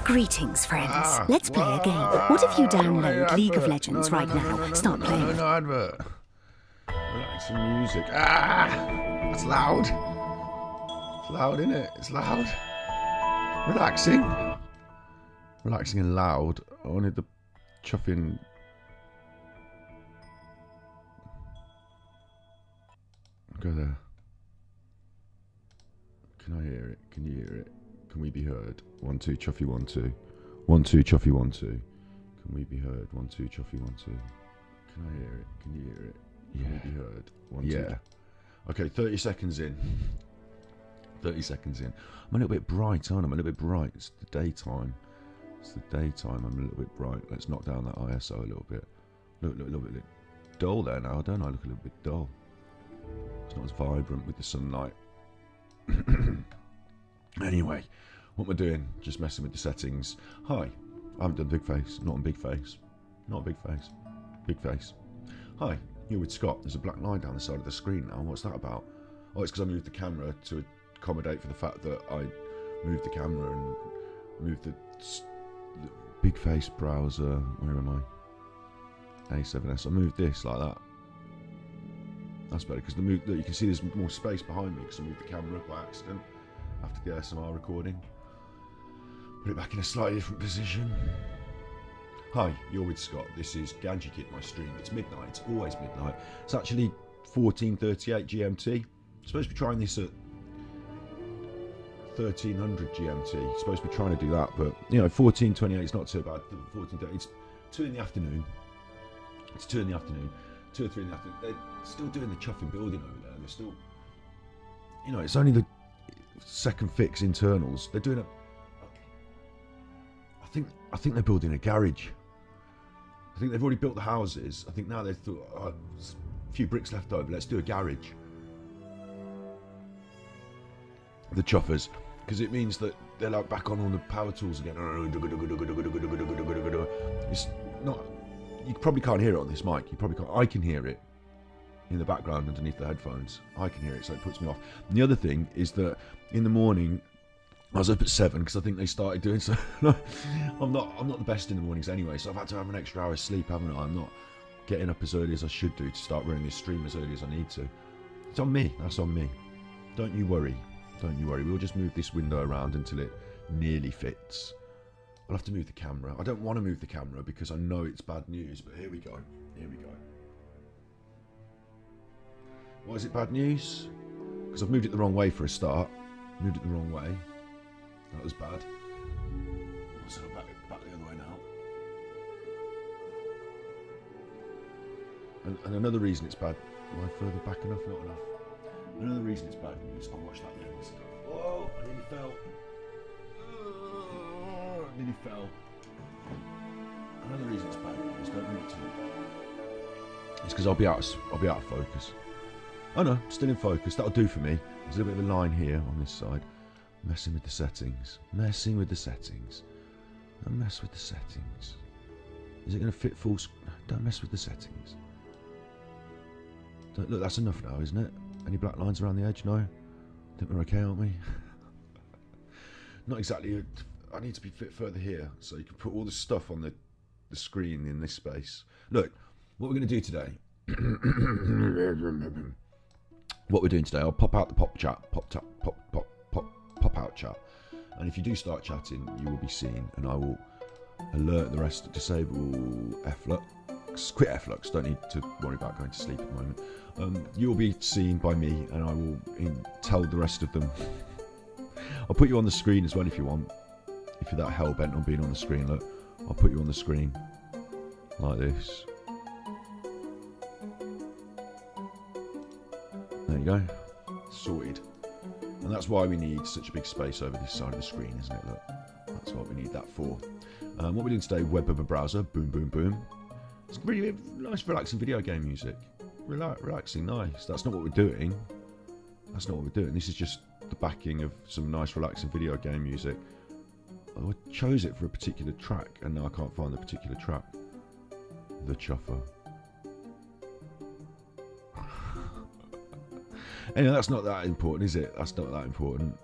Greetings, friends. Let's play a game. What if you download League of Legends right now? Start playing. No advert. Relaxing music. That's loud. It's loud, isn't it? It's loud. Relaxing. Relaxing and loud. I wanted the chuffing. Go there. Can I hear it? Can you hear it? Can we be heard? 1 2 chuffy 1 2. 1 2 chuffy 1 2. Can we be heard? 1 2 chuffy 1 2. Can I hear it? Can you hear it? Can we be heard? 1 2. Okay, 30 seconds in. 30 seconds in. I'm a little bit bright, aren't I? I'm a little bit bright. It's the daytime. It's the daytime. I'm a little bit bright. Let's knock down that ISO a little bit. Look a little bit dull there now, don't I? Look a little bit dull. It's not as vibrant with the sunlight. Anyway, what am I doing? Just messing with the settings. Hi, I haven't done big face. Not on big face. Not a big face. Big face. Hi, you're with Scott. There's a black line down the side of the screen now. What's that about? Oh, it's because I moved the camera to accommodate for the fact that I moved the camera and moved the big face browser. Where am I? A7S. I moved this like that. That's better because you can see there's more space behind me because I moved the camera by accident after the ASMR recording. Put it back in a slightly different position. Hi, you're with Scott. This is Ganji Kid, my stream. It's midnight. It's always midnight. It's actually 14:38 GMT. I'm supposed to be trying this at 1300 GMT. Supposed to be trying to do that, but 14:28 is not too bad. 14:30. It's 2 in the afternoon. It's 2 in the afternoon. 2 or 3 in the afternoon. They're still doing the chuffing building over there. They're still, it's only the second fix internals. They're doing I think they're building a garage. I think they've already built the houses. I think now they've thought, there's a few bricks left over. Let's do a garage. The chuffers, because it means that they're like back on all the power tools again. It's not. You probably can't hear it on this mic. You probably can't. I can hear it in the background underneath the headphones. I can hear it, so it puts me off. And the other thing is that in the morning, I was up at 7 because I think they started doing so. I'm not the best in the mornings anyway, so I've had to have an extra hour's sleep, haven't I? I'm not getting up as early as I should do to start running this stream as early as I need to. It's on me. That's on me. Don't you worry. Don't you worry. We'll just move this window around until it nearly fits. I'll have to move the camera. I don't want to move the camera because I know it's bad news, but here we go. Here we go. Why is it bad news? Because I've moved it the wrong way for a start. Moved it the wrong way. That was bad. So back the other way now. And another reason it's bad. Am I further back enough? Not enough. Another reason it's bad news. I'll watch that lens. Whoa! I nearly fell. I nearly fell. Another reason it's bad news. Don't move it too much. It's because I'll be out of focus. Oh no, still in focus. That'll do for me. There's a little bit of a line here on this side. Messing with the settings. Messing with the settings. Don't mess with the settings. Is it going to fit full? Don't mess with the settings. Look, that's enough now, isn't it? Any black lines around the edge? No? I think we're okay, aren't we? Not exactly. I need to be fit further here so you can put all the stuff on the screen in this space. Look, what we're going to do today. What we're doing today, I'll pop out the pop out chat, and if you do start chatting, you will be seen, and I will alert the rest. Disable F-Lux, quit F-Lux. Don't need to worry about going to sleep at the moment. You'll be seen by me, and I will tell the rest of them. I'll put you on the screen as well if you want. If you're that hell bent on being on the screen, look, I'll put you on the screen like this. There you go, sorted. And that's why we need such a big space over this side of the screen, isn't it? Look, that's what we need that for. What we're doing today, web of a browser, boom, boom, boom. It's really nice, relaxing video game music. Relaxing, nice. That's not what we're doing. That's not what we're doing. This is just the backing of some nice, relaxing video game music. I chose it for a particular track, and now I can't find the particular track. The chuffer. Anyway, that's not that important, is it? That's not that important.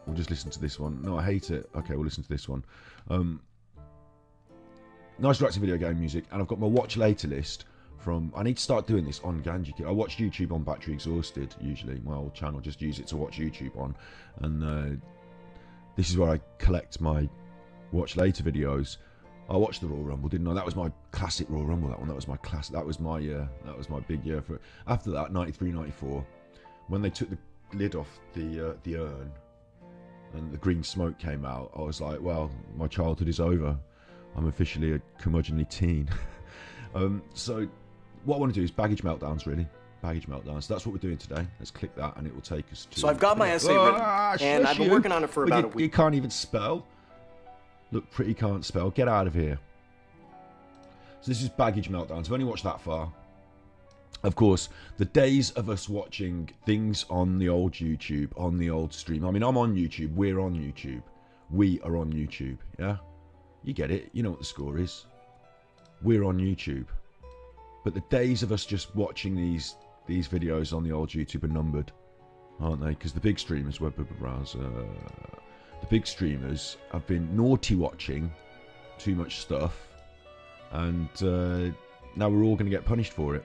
We'll just listen to this one. No, I hate it. Okay, we'll listen to this one. Nice relaxing video game music, and I've got my watch later list from... I need to start doing this on Ganji. I watch YouTube on battery exhausted, usually. My old channel, just use it to watch YouTube on. And this is where I collect my watch later videos. I watched the Royal Rumble, didn't I? That was my classic Royal Rumble, that one. That was my classic. That was my year. That was my big year. For after that, 93, 94, when they took the lid off the urn and the green smoke came out, I was like, well, my childhood is over. I'm officially a curmudgeonly teen. So what I want to do is baggage meltdowns, really. Baggage meltdowns. So that's what we're doing today. Let's click that and it will take us to... So I've got my essay written, and I've been working on it for about a week. You can't even spell. Look pretty, can't spell. Get out of here. So this is baggage meltdowns. I've only watched that far. Of course, the days of us watching things on the old YouTube, on the old stream. I mean, I'm on YouTube. We're on YouTube. We are on YouTube. Yeah? You get it. You know what the score is. We're on YouTube. But the days of us just watching these videos on the old YouTube are numbered, aren't they? Because the big streamers, web browser, the big streamers have been naughty watching too much stuff, and now we're all going to get punished for it.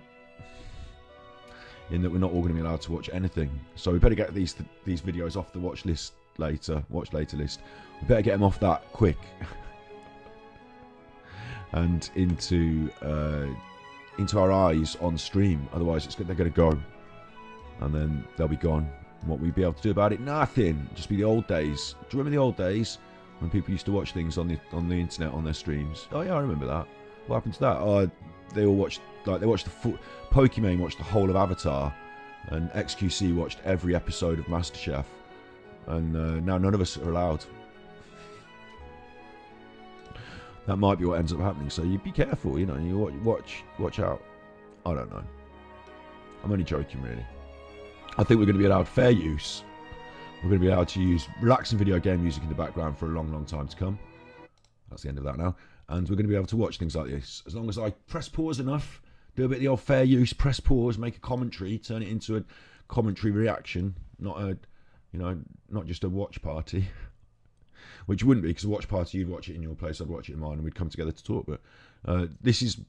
In that we're not all going to be allowed to watch anything. So we better get these videos off the watch later list. We better get them off that quick. And into our eyes on stream, otherwise they're going to go, and then they'll be gone. And what we'd be able to do about it? Nothing. Just be the old days. Do you remember the old days when people used to watch things on the internet on their streams? Oh yeah, I remember that. What happened to that? Oh, they all watched Pokimane watched the whole of Avatar, and XQC watched every episode of MasterChef, and now none of us are allowed. That might be what ends up happening. So you be careful, you know. You watch out. I don't know. I'm only joking, really. I think we're going to be allowed fair use. We're going to be allowed to use relaxing video game music in the background for a long, long time to come. That's the end of that now. And we're going to be able to watch things like this as long as I press pause enough, do a bit of the old fair use, press pause, make a commentary, turn it into a commentary reaction, not just a watch party. Which wouldn't be, because a watch party, you'd watch it in your place, I'd watch it in mine, and we'd come together to talk. But this is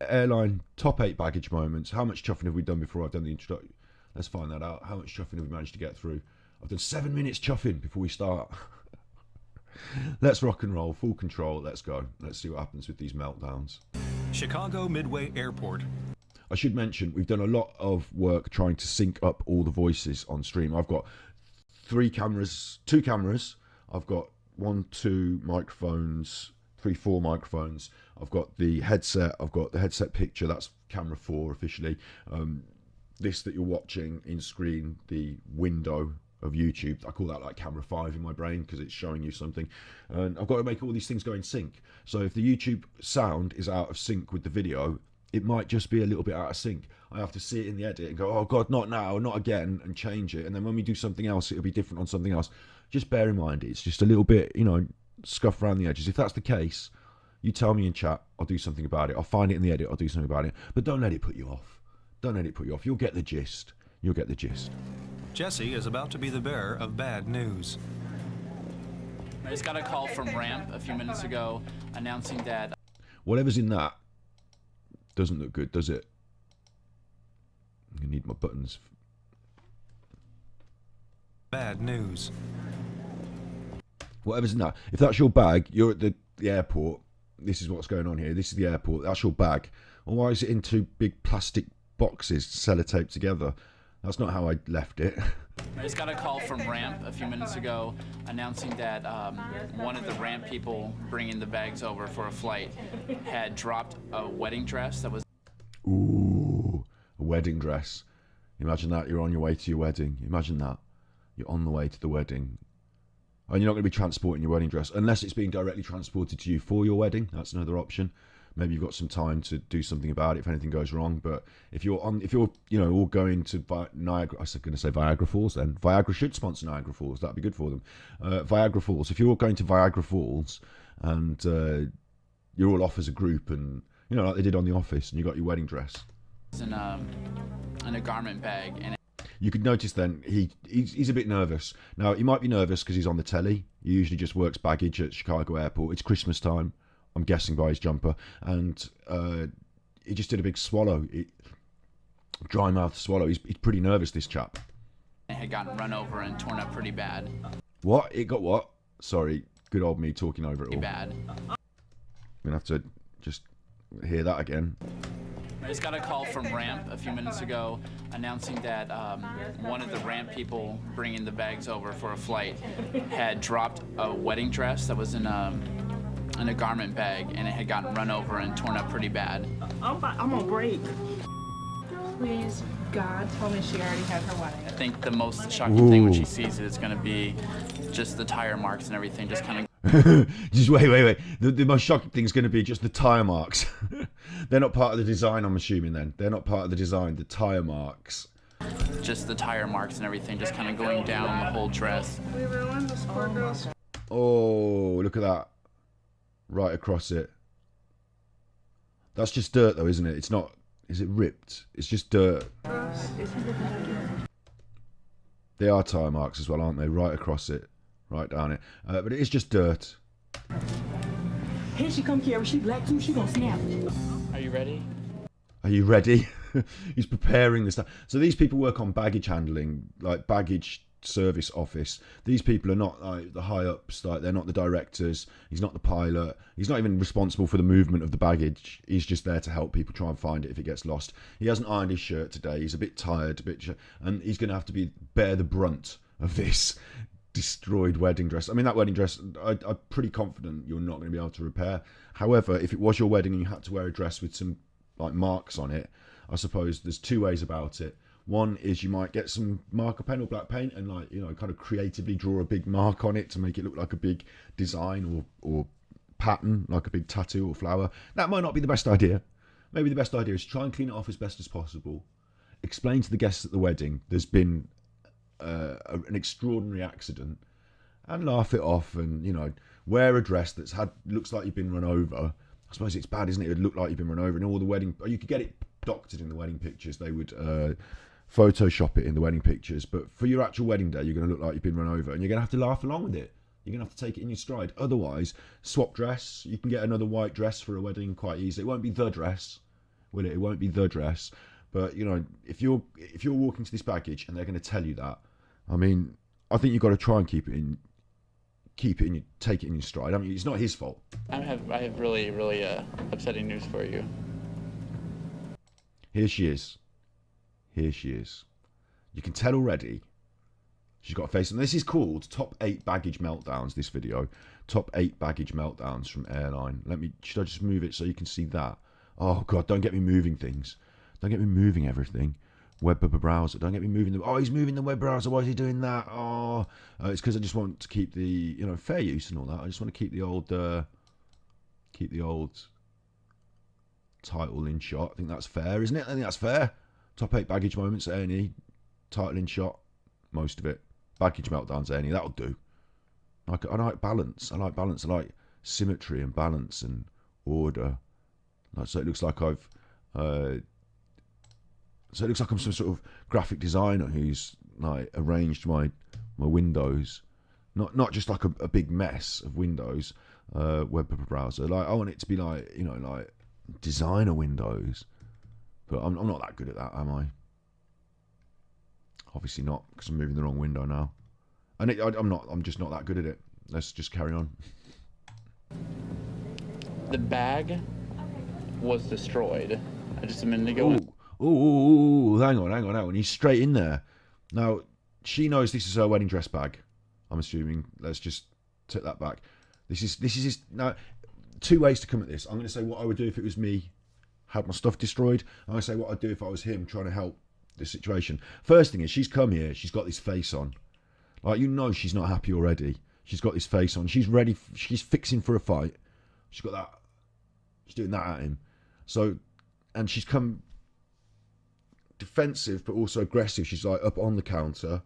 airline top 8 baggage moments. How much chuffing have we done before I've done the introduction? Let's find that out. How much chuffing have we managed to get through? I've done 7 minutes chuffing before we start. Let's rock and roll, full control. Let's go. Let's see what happens with these meltdowns. Chicago Midway Airport. I should mention, we've done a lot of work trying to sync up all the voices on stream. I've got 2 cameras. I've got 1, 2 microphones, 3, 4 microphones. I've got the headset. I've got the headset picture. That's camera 4 officially. This that you're watching in screen, the window of YouTube. I call that like camera 5 in my brain because it's showing you something. And I've got to make all these things go in sync. So if the YouTube sound is out of sync with the video, it might just be a little bit out of sync. I have to see it in the edit and go, oh God, not now, not again, and change it. And then when we do something else, it'll be different on something else. Just bear in mind, it's just a little bit, scuff around the edges. If that's the case, you tell me in chat, I'll do something about it. I'll find it in the edit, I'll do something about it. But don't let it put you off. Don't let it put you off. You'll get the gist. You'll get the gist. Jesse is about to be the bearer of bad news. I just got a call from Ramp a few minutes ago announcing that... Whatever's in that doesn't look good, does it? I need my buttons. Bad news. Whatever's in that. If that's your bag, you're at the airport. This is what's going on here. This is the airport. That's your bag. Well, why is it in 2 big plastic boxes sellotaped together? That's not how I left it. I just got a call from Ramp a few minutes ago announcing that one of the Ramp people bringing the bags over for a flight had dropped a wedding dress that was... Ooh, a wedding dress. Imagine that. You're on your way to your wedding. Imagine that. You're on the way to the wedding. And you're not going to be transporting your wedding dress unless it's being directly transported to you for your wedding. That's another option. Maybe you've got some time to do something about it if anything goes wrong. But if you're all going to Niagara, I was going to say Viagra Falls. Then Viagra should sponsor Niagara Falls. That'd be good for them. Viagra Falls. If you're going to Viagra Falls and you're all off as a group, and like they did on The Office, and you got your wedding dress in a garment bag, and You could notice then he's a bit nervous. Now, he might be nervous because he's on the telly. He usually just works baggage at Chicago Airport. It's Christmas time, I'm guessing by his jumper. And he just did a big swallow. Dry mouth swallow. He's pretty nervous, this chap. It had gotten run over and torn up pretty bad. What? It got what? Sorry, good old me talking over it all. Pretty bad. I'm going to have to just hear that again. I just got a call from Ramp a few minutes ago announcing that one of the Ramp people bringing the bags over for a flight had dropped a wedding dress that was in a garment bag, and it had gotten run over and torn up pretty bad. I'm on break. Please, God, tell me she already had her wedding. I think the most shocking thing when she sees it is going to be just the tire marks and everything just kind of... Just wait. The most shocking thing is going to be just the tyre marks. They're not part of the design, I'm assuming then. They're not part of the design, the tyre marks. Just the tire marks and everything just kind of going down the whole dress. We ruined this poor girl's. Oh, look at that. Right across it. That's just dirt though, isn't it? It's not... Is it ripped? It's just dirt. They are tyre marks as well, aren't they? Right across it. Right down it. But it is just dirt. Here she come, Carrie. She black too. She gonna snap. Are you ready? Are you ready? He's preparing the stuff. So these people work on baggage handling, like baggage service office. These people are not like the high ups, like they're not the directors. He's not the pilot. He's not even responsible for the movement of the baggage. He's just there to help people try and find it if it gets lost. He hasn't ironed his shirt today. He's a bit tired, and he's going to have to bear the brunt of this destroyed wedding dress. I mean, that wedding dress, I'm pretty confident you're not going to be able to repair. However, if it was your wedding and you had to wear a dress with some like marks on it, I suppose there's two ways about it. One is you might get some marker pen or black paint and like, you know, kind of creatively draw a big mark on it to make it look like a big design or pattern, like a big tattoo or flower. That might not be the best idea. Maybe the best idea is try and clean it off as best as possible. Explain to the guests at the wedding there's been an extraordinary accident, and laugh it off, and you know, wear a dress that's looks like you've been run over. I suppose it's bad, isn't it? It would look like you've been run over, and all the wedding. You could get it doctored in the wedding pictures. They would Photoshop it in the wedding pictures, but for your actual wedding day, you're going to look like you've been run over, and you're going to have to laugh along with it. You're going to have to take it in your stride. Otherwise, swap dress. You can get another white dress for a wedding quite easily. It won't be the dress, will it? It won't be the dress. But you know, if you're walking to this baggage and they're going to tell you that, I mean, I think you've got to try and take it in your stride. I mean, it's not his fault. I have really upsetting news for you. Here she is. You can tell already. She's got a face, and this is called Top 8 Baggage Meltdowns. This video, Top 8 Baggage Meltdowns from airline. Should I just move it so you can see that? Oh God, don't get me moving things. Don't get me moving everything. Web browser. Don't get me moving the. Oh, he's moving the web browser. Why is he doing that? Oh, it's because I just want to keep the fair use and all that. I just want to keep the old title in shot. I think that's fair, isn't it? I think that's fair. Top 8 baggage moments at A&E. Title in shot. Most of it. Baggage meltdowns at A&E. That'll do. I like balance. I like symmetry and balance and order. So it looks like So it looks like I'm some sort of graphic designer who's like arranged my windows, not just like a big mess of windows, web browser. Like I want it to be like, you know, like designer windows, but I'm not that good at that, am I? Obviously not, because I'm moving the wrong window now, and I'm just not that good at it. Let's just carry on. The bag was destroyed just a minute ago. Oh, hang on. He's straight in there. Now, she knows this is her wedding dress bag, I'm assuming. Let's just take that back. This is his. Now, two ways to come at this. I'm going to say what I would do if it was me, had my stuff destroyed. I'm going to say what I'd do if I was him trying to help this situation. First thing is, she's come here. She's got this face on. Like, you know she's not happy already. She's got this face on. She's ready. She's fixing for a fight. She's got that. She's doing that at him. So, and she's come defensive but also aggressive. She's like up on the counter.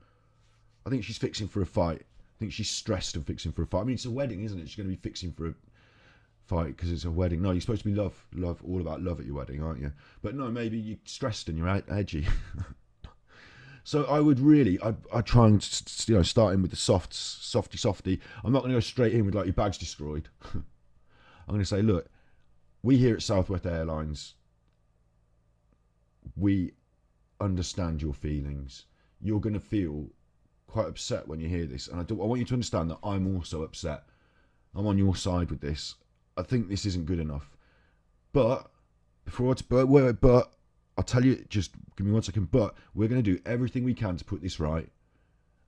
I think she's fixing for a fight. I think she's stressed and fixing for a fight. I mean, it's a wedding, isn't it? She's going to be fixing for a fight because it's a wedding. No, you're supposed to be all about love at your wedding, aren't you? But no, maybe you're stressed and you're edgy. So I would really, I try and start in with the softy. I'm not going to go straight in with like your bag's destroyed. I'm going to say, look, we here at Southwest Airlines, we understand your feelings. You're going to feel quite upset when you hear this, and I want you to understand that I'm also upset. I'm on your side with this. I think this isn't good enough. But I'll tell you, just give me 1 second. But we're going to do everything we can to put this right,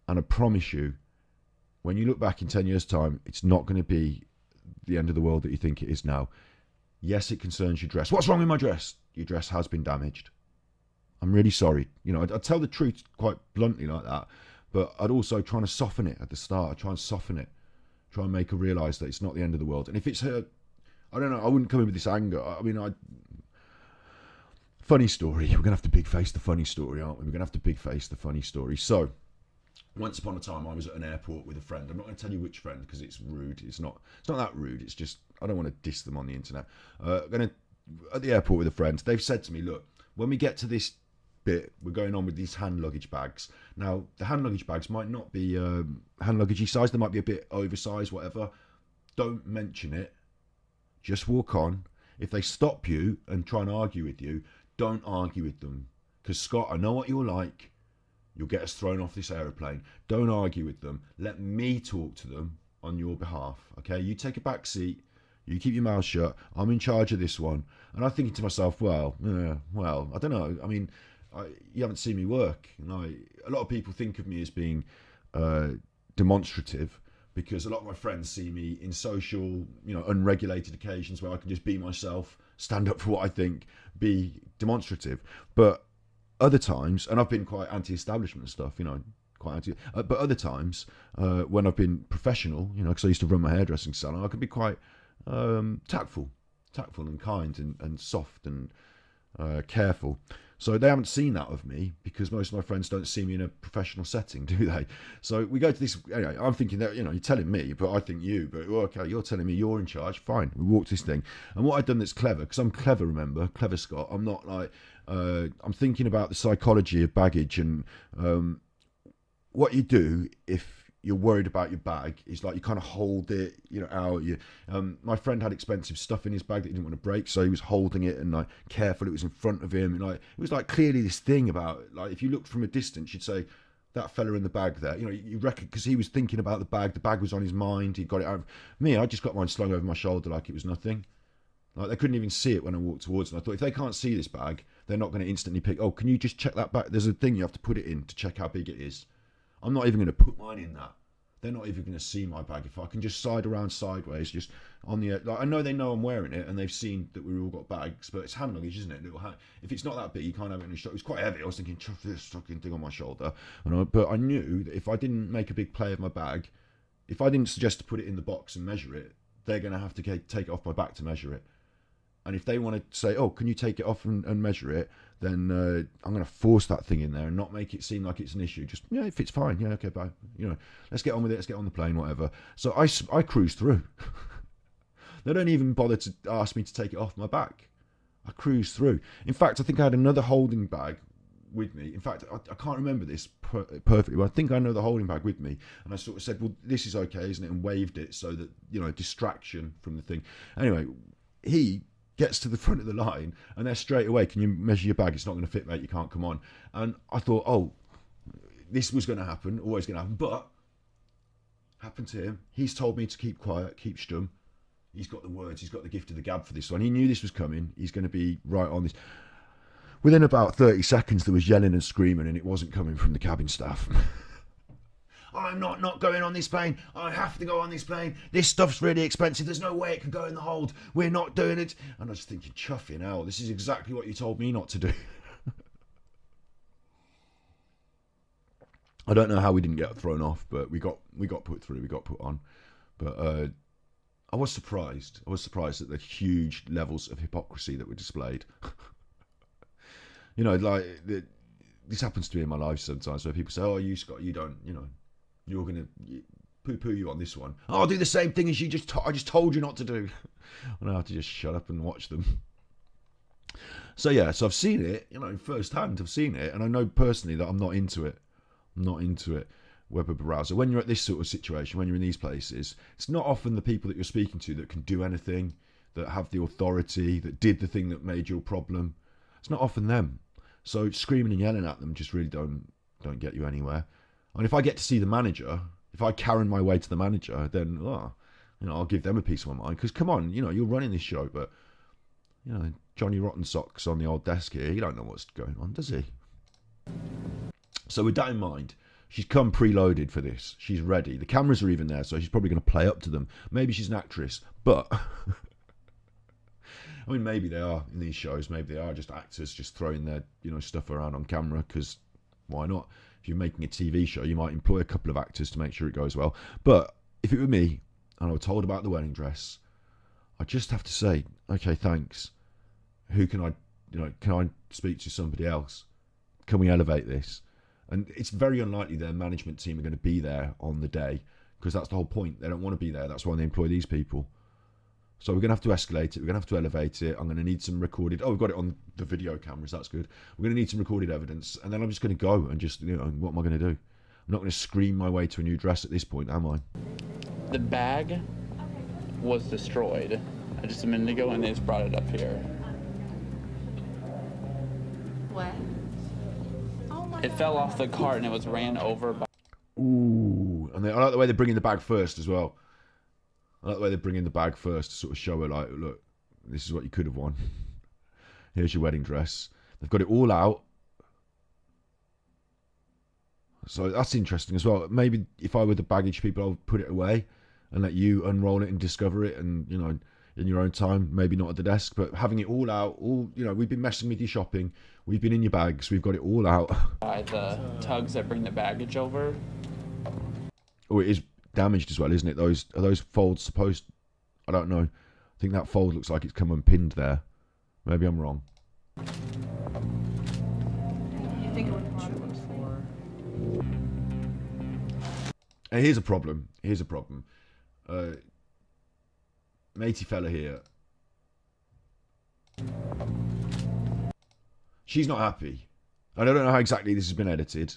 and I promise you, when you look back in 10 years' time, it's not going to be the end of the world that you think it is now. Yes, it concerns your dress. What's wrong with my dress? Your dress has been damaged. I'm really sorry. I'd tell the truth quite bluntly like that, but I'd also try to soften it at the start. I'd try and soften it. Try and make her realise that it's not the end of the world. And if it's her, I don't know, I wouldn't come in with this anger. I mean, funny story. We're going to have to big face the funny story, aren't we? We're going to have to big face the funny story. So, once upon a time, I was at an airport with a friend. I'm not going to tell you which friend because it's rude. It's not that rude. It's just, I don't want to diss them on the internet. At the airport with a friend, they've said to me, look, when we get to this bit, we're going on with these hand luggage bags. Now, the hand luggage bags might not be hand luggagey size. They might be a bit oversized, whatever. Don't mention it. Just walk on. If they stop you and try and argue with you, don't argue with them. Because, Scott, I know what you're like. You'll get us thrown off this aeroplane. Don't argue with them. Let me talk to them on your behalf. Okay? You take a back seat. You keep your mouth shut. I'm in charge of this one. And I'm thinking to myself, well, I don't know. I mean, you haven't seen me work. A lot of people think of me as being demonstrative because a lot of my friends see me in social, unregulated occasions where I can just be myself, stand up for what I think, be demonstrative. But other times, and I've been quite anti-establishment and stuff, quite anti. But other times, when I've been professional, because I used to run my hairdressing salon, I can be quite tactful and kind and soft and careful. So they haven't seen that of me because most of my friends don't see me in a professional setting, do they? So we go to this. Anyway, I'm thinking that you're telling me, but I think you. But okay, you're telling me you're in charge. Fine, we walk this thing. And what I've done that's clever, because I'm clever. Remember, clever Scott. I'm not like I'm thinking about the psychology of baggage and what you do if you're worried about your bag is like you kind of hold it, out. My friend had expensive stuff in his bag that he didn't want to break, so he was holding it and like careful. It was in front of him, and like it was like clearly this thing about like if you looked from a distance, you'd say that fella in the bag there. You reckon because he was thinking about the bag. The bag was on his mind. He got it out. Me, I just got mine slung over my shoulder like it was nothing. Like they couldn't even see it when I walked towards them. I thought if they can't see this bag, they're not going to instantly pick. Oh, can you just check that bag? There's a thing you have to put it in to check how big it is. I'm not even going to put mine in that. They're not even going to see my bag. If I can just side around sideways, just on the... Like, I know they know I'm wearing it, and they've seen that we've all got bags, but it's hand luggage, isn't it? If it's not that big, you can't have it on your shoulder. It was quite heavy. I was thinking, chuff this fucking thing on my shoulder. But I knew that if I didn't make a big play of my bag, if I didn't suggest to put it in the box and measure it, they're going to have to take it off my back to measure it. And if they want to say, oh, can you take it off and measure it, then I'm going to force that thing in there and not make it seem like it's an issue. Just, yeah, if it's fine. Yeah, okay, bye. Let's get on with it. Let's get on the plane, whatever. So I cruise through. They don't even bother to ask me to take it off my back. I cruise through. In fact, I think I had another holding bag with me. In fact, I can't remember this perfectly, but I think I know the holding bag with me. And I sort of said, well, this is okay, isn't it? And waved it so that, distraction from the thing. Anyway, he gets to the front of the line and they're straight away, can you measure your bag? It's not going to fit, mate. You can't come on. And I thought, oh, this was going to happen, always going to happen. But happened to him. He's told me to keep quiet, keep stum. He's got the words. He's got the gift of the gab for this one. He knew this was coming. He's going to be right on this. Within about 30 seconds, there was yelling and screaming, and it wasn't coming from the cabin staff. I'm not going on this plane. I have to go on this plane. This stuff's really expensive. There's no way it can go in the hold. We're not doing it. And I was thinking, chuffing hell, this is exactly what you told me not to do. I don't know how we didn't get thrown off, but we got put through. We got put on. But I was surprised. I was surprised at the huge levels of hypocrisy that were displayed. This happens to me in my life sometimes where people say, oh, you, Scott, you don't, you're going to poo-poo you on this one. Oh, I'll do the same thing as you I just told you not to do. And I have to just shut up and watch them. So yeah, so I've seen it, firsthand. I've seen it, and I know personally that I'm not into it. I'm not into it. Web browser. When you're at this sort of situation, when you're in these places, it's not often the people that you're speaking to that can do anything, that have the authority, that did the thing that made your problem. It's not often them. So screaming and yelling at them just really don't get you anywhere. And if I get to see the manager, if I carry my way to the manager, then I'll give them a piece of my mind. Because come on, you're running this show, but Johnny Rotten Socks on the old desk here, he don't know what's going on, does he? So with that in mind, she's come preloaded for this. She's ready. The cameras are even there, so she's probably going to play up to them. Maybe she's an actress, but I mean, maybe they are in these shows. Maybe they are just actors just throwing their stuff around on camera, because why not? If you're making a TV show, you might employ a couple of actors to make sure it goes well. But if it were me and I were told about the wedding dress, I just have to say, okay, thanks. Who can I speak to somebody else? Can we elevate this? And it's very unlikely their management team are going to be there on the day, because that's the whole point. They don't want to be there. That's why they employ these people. So we're going to have to escalate it. We're going to have to elevate it. I'm going to need some recorded... Oh, we've got it on the video cameras. That's good. We're going to need some recorded evidence. And then I'm just going to go and just, what am I going to do? I'm not going to scream my way to a new dress at this point, am I? The bag was destroyed just a minute ago, and they just brought it up here. What? Oh my It fell off the cart and it was ran over by... Ooh. And I like the way they bring in the bag first as well. I like the way they bring in the bag first to sort of show her, like, look, this is what you could have won. Here's your wedding dress. They've got it all out. So that's interesting as well. Maybe if I were the baggage people, I'll put it away and let you unroll it and discover it, and, in your own time, maybe not at the desk, but having it all out, we've been messing with your shopping. We've been in your bags. We've got it all out. By the tugs that bring the baggage over. Oh, it is damaged as well, isn't it? Are those folds supposed... I don't know. I think that fold looks like it's come unpinned there. Maybe I'm wrong. You think it would have before? And here's a problem. Matey fella here. She's not happy. And I don't know how exactly this has been edited.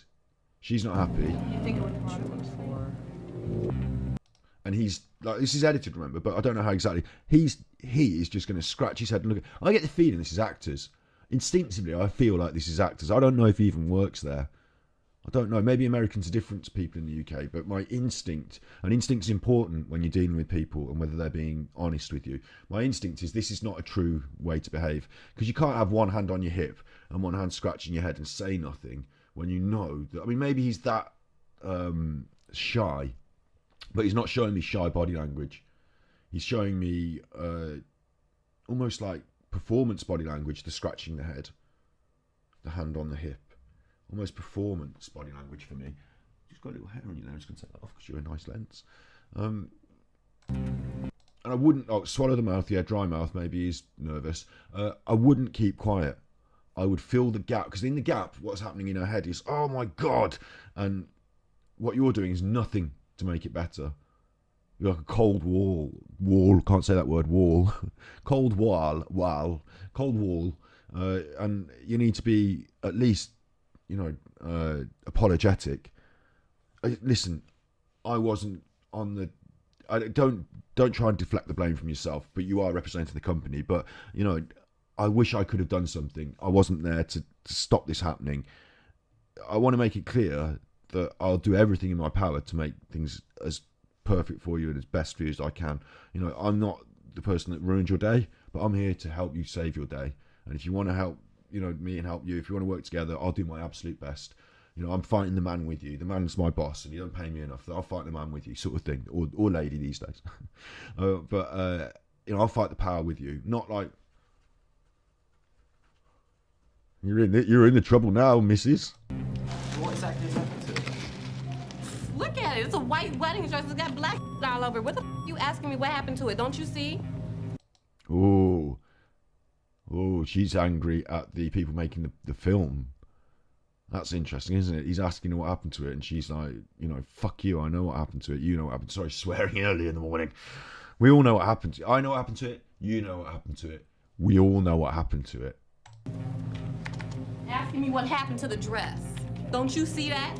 She's not happy. You think it would have before? And he's like, this is edited, remember, but I don't know how exactly. He is just going to scratch his head and look. I get the feeling this is actors. Instinctively, I feel like this is actors. I don't know if he even works there. I don't know. Maybe Americans are different to people in the UK, but my instinct, and instinct's important when you're dealing with people and whether they're being honest with you. My instinct is this is not a true way to behave, because you can't have one hand on your hip and one hand scratching your head and say nothing when you know that. I mean, maybe he's that shy, but he's not showing me shy body language. He's showing me almost like performance body language, the scratching the head, the hand on the hip. Almost performance body language for me. You've got a little hair on you there. I'm just going to take that off because you're a nice lens. And I wouldn't... Oh, swallow the mouth. Yeah, dry mouth. Maybe he's nervous. I wouldn't keep quiet. I would fill the gap. Because in the gap, what's happening in her head is, oh my God. And what you're doing is nothing to make it better. You're like a cold wall. Can't say that word. Wall. Cold wall. And you need to be at least... apologetic. Listen, I wasn't on the... Don't try and deflect the blame from yourself, but you are representing the company. But, I wish I could have done something. I wasn't there to stop this happening. I want to make it clear that I'll do everything in my power to make things as perfect for you and as best for you as I can. I'm not the person that ruins your day, but I'm here to help you save your day. And if you want to help me and help you, if you want to work together, I'll do my absolute best. I'm fighting the man with you. The man's my boss and you don't pay me enough. I'll fight the man with you, sort of thing. Or lady these days. But I'll fight the power with you. Not like, you're in the trouble now, missus. What exactly is happening to it? Look at it. It's a white wedding dress. It's got black all over it. What the you asking me what happened to it? Don't you see? Oh, she's angry at the people making the film. That's interesting, isn't it? He's asking her what happened to it, and she's like, fuck you, I know what happened to it. You know what happened. Sorry, swearing early in the morning. We all know what happened to it. I know what happened to it. You know what happened to it. We all know what happened to it. Asking me what happened to the dress. Don't you see that?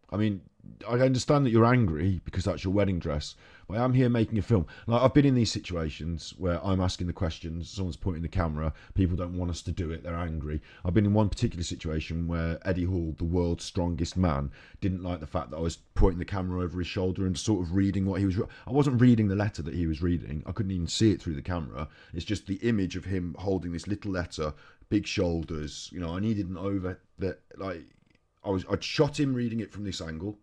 I mean, I understand that you're angry because that's your wedding dress, but I'm here making a film. Like, I've been in these situations where I'm asking the questions, someone's pointing the camera, people don't want us to do it, they're angry. I've been in one particular situation where Eddie Hall, the world's strongest man, didn't like the fact that I was pointing the camera over his shoulder and sort of reading what he was... I wasn't reading the letter that he was reading. I couldn't even see it through the camera. It's just the image of him holding this little letter, big shoulders. You know, I needed an over... that like I'd shot him reading it from this angle.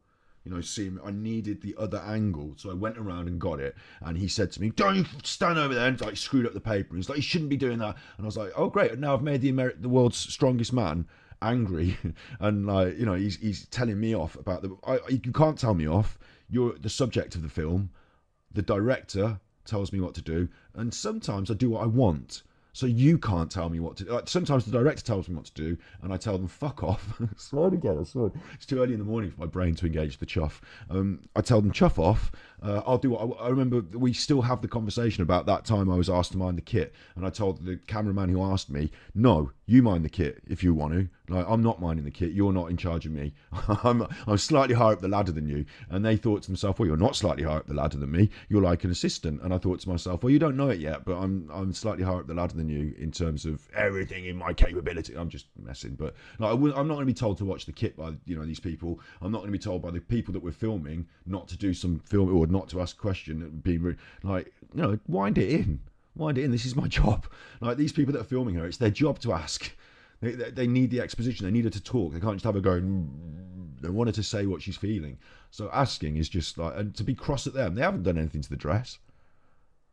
You know, see him, I needed the other angle, so I went around and got it, and he said to me, "Don't you stand over there," and like screwed up the paper, and he's like, "You shouldn't be doing that," and I was like, "Oh great, and now I've made the world's strongest man angry," and like, you know, he's telling me off about you can't tell me off, you're the subject of the film, the director tells me what to do, and sometimes I do what I want. So you can't tell me what to do. Like, sometimes the director tells me what to do, and I tell them, fuck off. Slide again, I swear. It's too early in the morning for my brain to engage the chuff. I tell them, chuff off. I'll do what I remember. We still have the conversation about that time I was asked to mind the kit, and I told the cameraman who asked me, no, you mind the kit if you want to. Like, I'm not minding the kit. You're not in charge of me. I'm slightly higher up the ladder than you. And they thought to themselves, well, you're not slightly higher up the ladder than me. You're like an assistant. And I thought to myself, well, you don't know it yet, but I'm slightly higher up the ladder than you in terms of everything in my capability. I'm just messing, but like, I'm not going to be told to watch the kit by these people. I'm not going to be told by the people that we're filming not to do some film or not to ask a question. Being like, wind it in. This is my job. Like, these people that are filming her, it's their job to ask. They need the exposition. They need her to talk. They can't just have her going. They want her to say what she's feeling. So asking is just like, and to be cross at them. They haven't done anything to the dress.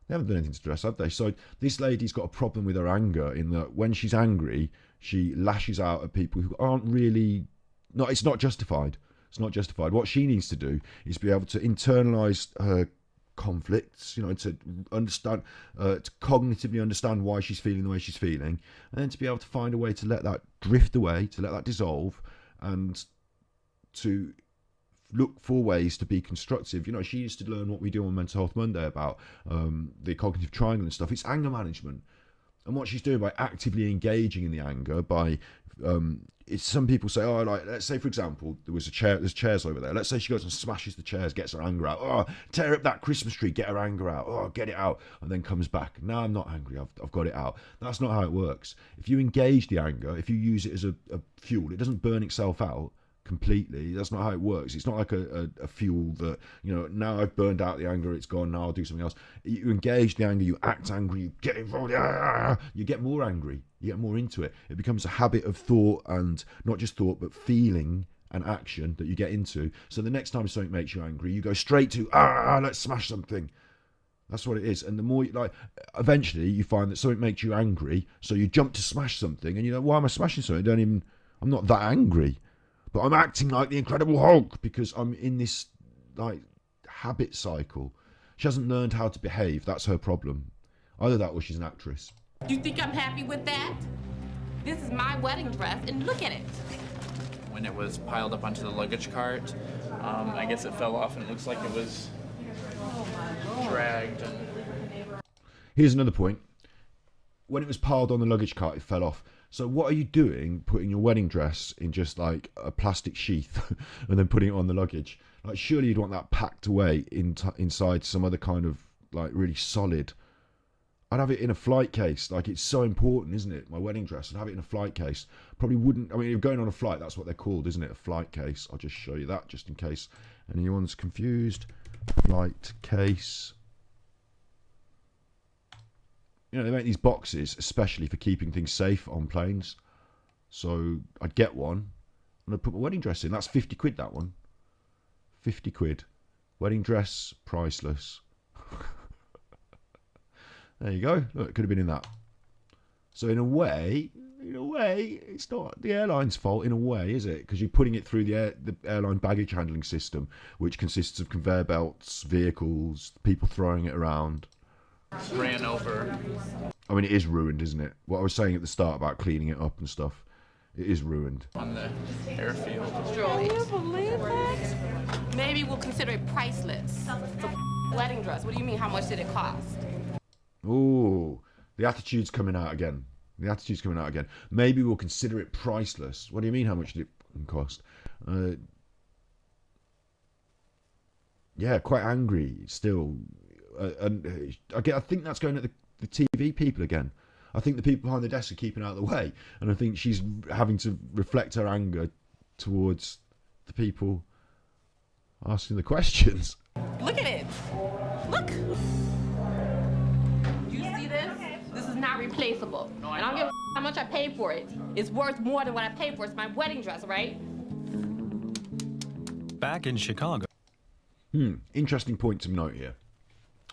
They haven't done anything to the dress, have they? So this lady's got a problem with her anger in that when she's angry, she lashes out at people who aren't really. No, it's not justified. It's not justified. What she needs to do is be able to internalise her conflicts, to understand, to cognitively understand why she's feeling the way she's feeling, and then to be able to find a way to let that drift away, to let that dissolve, and to look for ways to be constructive. She used to learn what we do on Mental Health Monday about the cognitive triangle and stuff. It's anger management. And what she's doing by actively engaging in the anger, by it's, some people say, oh, like, let's say for example, there's chairs over there. Let's say she goes and smashes the chairs, gets her anger out. Oh, tear up that Christmas tree, get her anger out. Oh, get it out, and then comes back. No, I'm not angry. I've got it out. That's not how it works. If you engage the anger, if you use it as a fuel, it doesn't burn itself out completely. That's not how it works. It's not like a fuel that, now I've burned out the anger, it's gone, now I'll do something else. You engage the anger, you act angry, you get involved, you get more angry, you get more into it. It becomes a habit of thought, and not just thought but feeling and action that you get into. So the next time something makes you angry, you go straight to let's smash something. That's what it is. And the more eventually you find that something makes you angry, so you jump to smash something, and why am I smashing something? I'm not that angry. But I'm acting like the Incredible Hulk because I'm in this habit cycle. She hasn't learned how to behave. That's her problem. Either that or she's an actress. You think I'm happy with that? This is my wedding dress, and look at it. When it was piled up onto the luggage cart, I guess it fell off, and it looks like it was dragged. Here's another point. When it was piled on the luggage cart, it fell off. So what are you doing putting your wedding dress in just like a plastic sheath and then putting it on the luggage? Like, surely you'd want that packed away inside some other kind of really solid. I'd have it in a flight case. Like, it's so important, isn't it? My wedding dress, I'd have it in a flight case. Probably wouldn't, if you're going on a flight, that's what they're called, isn't it? A flight case. I'll just show you that just in case anyone's confused. Flight case. They make these boxes especially for keeping things safe on planes. So I'd get one and I'd put my wedding dress in. That's 50 quid, that one. 50 quid. Wedding dress, priceless. There you go. Look, it could have been in that. So in a way, it's not the airline's fault in a way, is it? Because you're putting it through the airline baggage handling system, which consists of conveyor belts, vehicles, people throwing it around. Ran over. It is ruined, isn't it? What I was saying at the start about cleaning it up and stuff, it is ruined. On the airfield. Can you believe that? Maybe we'll consider it priceless. It's a wedding dress. What do you mean? How much did it cost? Ooh, the attitude's coming out again. The attitude's coming out again. Maybe we'll consider it priceless. What do you mean, how much did it cost? Yeah, quite angry still. And I think that's going at the TV people again. I think the people behind the desk are keeping out of the way. And I think she's having to reflect her anger towards the people asking the questions. Look at it. Look. You see this? This is not replaceable. And I don't give a how much I paid for it. It's worth more than what I paid for. It's my wedding dress, right? Back in Chicago. Interesting point to note here.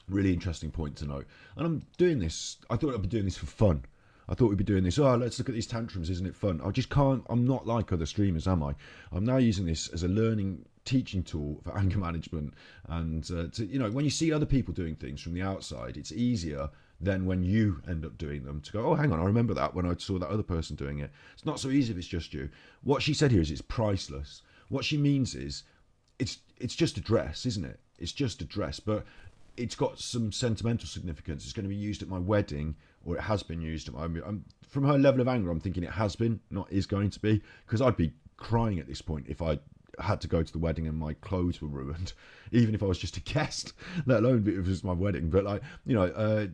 Really interesting point to note. And I'm doing this, I thought I'd be doing this for fun. I thought we'd be doing this, let's look at these tantrums, isn't it fun? I just can't, I'm not like other streamers, am I? I'm now using this as a learning, teaching tool for anger management. And, when you see other people doing things from the outside, it's easier than when you end up doing them to go, oh, hang on, I remember that when I saw that other person doing it. It's not so easy if it's just you. What she said here is it's priceless. What she means is, it's just a dress, isn't it? It's just a dress, but it's got some sentimental significance. It's going to be used at my wedding, or it has been used at my... from her level of anger, I'm thinking it has been, not is going to be, because I'd be crying at this point if I had to go to the wedding and my clothes were ruined, even if I was just a guest, let alone if it was my wedding. But I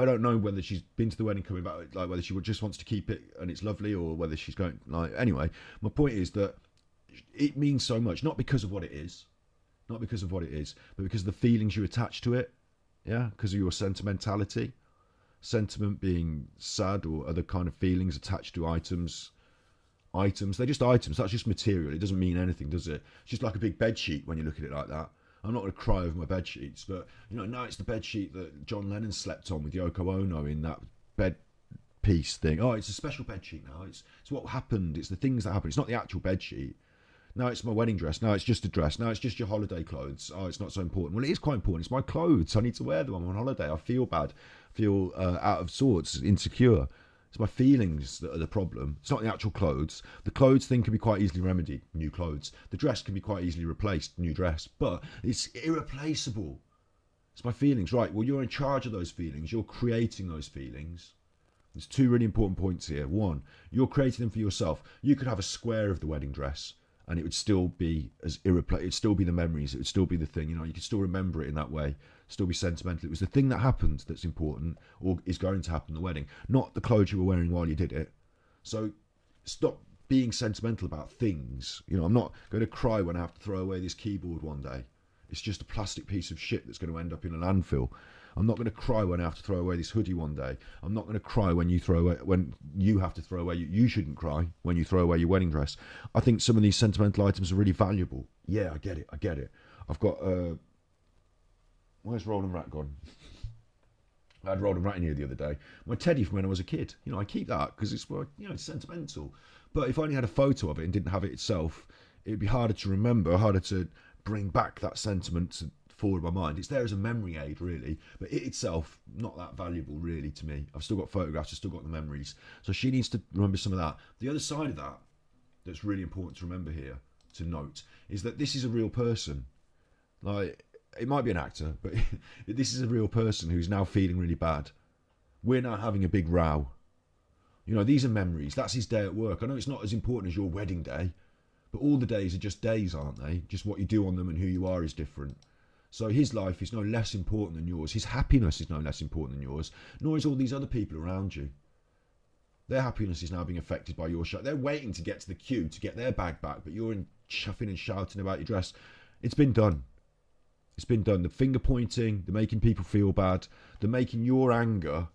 don't know whether she's been to the wedding, coming back, like whether she just wants to keep it and it's lovely, or whether she's going, anyway, my point is that it means so much, not because of what it is, but because of the feelings you attach to it. Yeah, because of your sentimentality. Sentiment being sad or other kind of feelings attached to items. They're just items. That's just material. It doesn't mean anything, does it? It's just like a big bed sheet when you look at it like that. I'm not going to cry over my bed sheets, but now it's the bed sheet that John Lennon slept on with Yoko Ono in that bed piece thing. Oh, it's a special bed sheet now. It's what happened. It's the things that happened. It's not the actual bed sheet. Now it's my wedding dress. Now it's just a dress. Now it's just your holiday clothes. Oh, it's not so important. Well, it is quite important. It's my clothes. I need to wear them. I'm on holiday. I feel bad. I feel out of sorts, insecure. It's my feelings that are the problem. It's not the actual clothes. The clothes thing can be quite easily remedied. New clothes. The dress can be quite easily replaced. New dress. But it's irreplaceable. It's my feelings. Right, well, you're in charge of those feelings. You're creating those feelings. There's two really important points here. One, you're creating them for yourself. You could have a square of the wedding dress, and it would still be as irreplaceable. It'd still be the memories. It would still be the thing. You could still remember it in that way. Still be sentimental. It was the thing that happened that's important, or is going to happen in the wedding, not the clothes you were wearing while you did it. So stop being sentimental about things. I'm not going to cry when I have to throw away this keyboard one day. It's just a plastic piece of shit that's going to end up in a landfill. I'm not going to cry when I have to throw away this hoodie one day. I'm not going to cry when you have to throw away. You shouldn't cry when you throw away your wedding dress. I think some of these sentimental items are really valuable. Yeah, I get it. I've got where's Roland Rat gone? I had Roland Rat in here the other day. My teddy from when I was a kid. I keep that because it's it's sentimental. But if I only had a photo of it and didn't have it itself, it'd be harder to remember, harder to bring back that sentiment forward in my mind. It's there as a memory aid, really, but it itself not that valuable, really, to me. I've still got photographs, I've still got the memories. So she needs to remember some of that. The other side of that that's really important to remember here, to note, is that this is a real person. Like, it might be an actor, but this is a real person who's now feeling really bad. We're now having a big row. These are memories. That's his day at work. I know it's not as important as your wedding day, but all the days are just days, aren't they? Just what you do on them and who you are is different. So his life is no less important than yours. His happiness is no less important than yours, nor is all these other people around you. Their happiness is now being affected by your shot. They're waiting to get to the queue to get their bag back, but you're chuffing and shouting about your dress. It's been done. It's been done. The finger pointing, the making people feel bad, the making your anger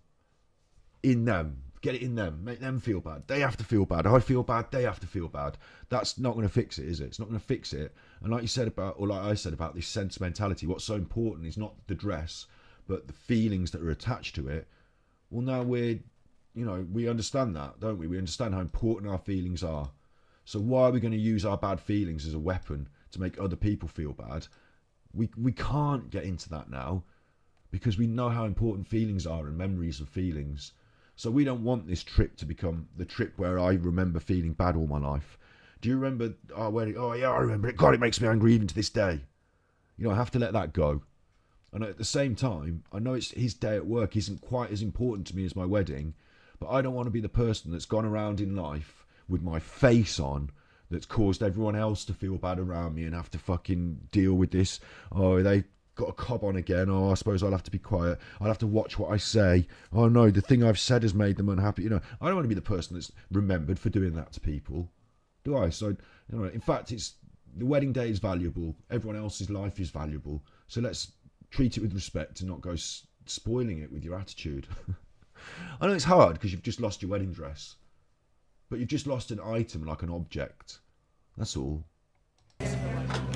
in them. Get it in them. Make them feel bad. They have to feel bad. I feel bad. They have to feel bad. That's not going to fix it, is it? It's not going to fix it. And like I said about this sentimentality, what's so important is not the dress, but the feelings that are attached to it. Well, now we understand that, don't we? We understand how important our feelings are. So why are we going to use our bad feelings as a weapon to make other people feel bad? We can't get into that now because we know how important feelings are and memories of feelings. So we don't want this trip to become the trip where I remember feeling bad all my life. Do you remember our wedding? Oh yeah, I remember it. God, it makes me angry even to this day. I have to let that go. And at the same time, I know it's his day at work isn't quite as important to me as my wedding, but I don't want to be the person that's gone around in life with my face on, that's caused everyone else to feel bad around me and have to fucking deal with this. Oh, they got a cob on again. Oh, I suppose I'll have to be quiet. I'll have to watch what I say. Oh no, the thing I've said has made them unhappy. You know, I don't want to be the person that's remembered for doing that to people, do I? So, you know, in fact, it's the wedding day is valuable. Everyone else's life is valuable. So let's treat it with respect and not go spoiling it with your attitude. I know it's hard because you've just lost your wedding dress, but you've just lost an item, like an object. That's all.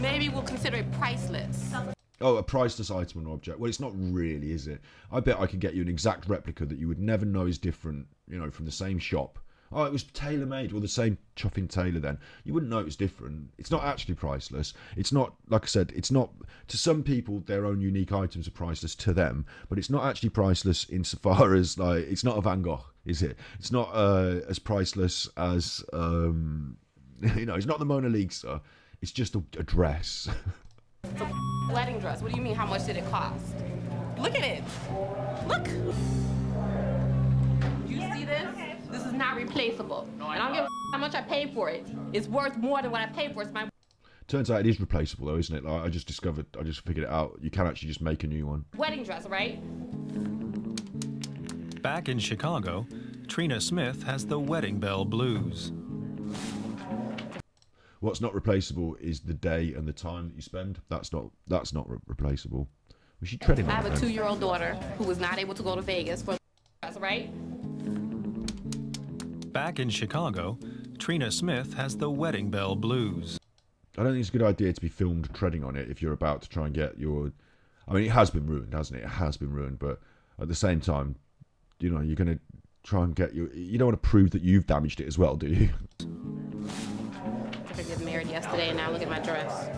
Maybe we'll consider it priceless. Oh, a priceless item or object. Well, it's not really, is it? I bet I could get you an exact replica that you would never know is different, you know, from the same shop. Oh, it was tailor-made. Well, the same chuffing tailor then. You wouldn't know it was different. It's not actually priceless. It's not, like I said, it's not, to some people, their own unique items are priceless to them, but it's not actually priceless insofar as, like, it's not a Van Gogh, is it? It's not as priceless as, you know, it's not the Mona Lisa. It's just a dress. Wedding dress. What do you mean? How much did it cost? Look at it. Look. You see this? This is not replaceable. And I don't give a how much I paid for it. It's worth more than what I paid for it. It's my Turns out it is replaceable though, isn't it? Like I just figured it out. You can actually just make a new one. wedding dress, right? Back in Chicago, Trina Smith has the wedding bell blues. What's not replaceable is the day and the time that you spend. That's not replaceable. Was she treading on I have it a then? 2-year-old daughter who was not able to go to Vegas for the dress, right? Back in Chicago, Trina Smith has the wedding bell blues. I don't think it's a good idea to be filmed treading on it if you're about to try and get your... I mean, it has been ruined, hasn't it? It has been ruined, but at the same time, you know, you're going to try and get your... You don't want to prove that you've damaged it as well, do you? I got married yesterday and now look at my dress.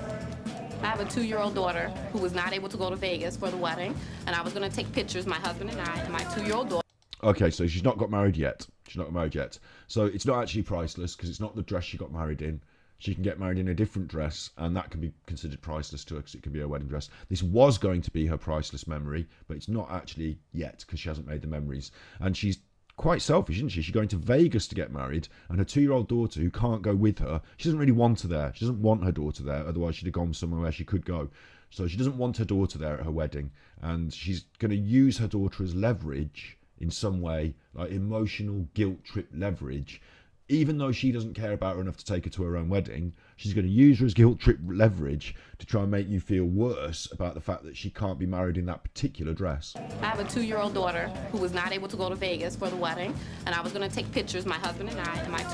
I have a 2-year-old daughter who was not able to go to Vegas for the wedding, and I was going to take pictures, my husband and I, and my 2-year-old daughter. Okay, so she's not got married yet. She's not got married yet. So it's not actually priceless because it's not the dress she got married in. She can get married in a different dress, and that can be considered priceless to her because it can be her wedding dress. This was going to be her priceless memory, but it's not actually yet because she hasn't made the memories. And she's quite selfish, isn't she? She's going to Vegas to get married, and her 2-year-old daughter, who can't go with her, she doesn't really want her there. She doesn't want her daughter there, otherwise she'd have gone somewhere where she could go. So she doesn't want her daughter there at her wedding, and she's going to use her daughter as leverage in some way, like emotional guilt trip leverage. Even though she doesn't care about her enough to take her to her own wedding, she's going to use her as guilt trip leverage to try and make you feel worse about the fact that she can't be married in that particular dress. I have a 2-year-old daughter who was not able to go to Vegas for the wedding, and I was going to take pictures, my husband and I, and my...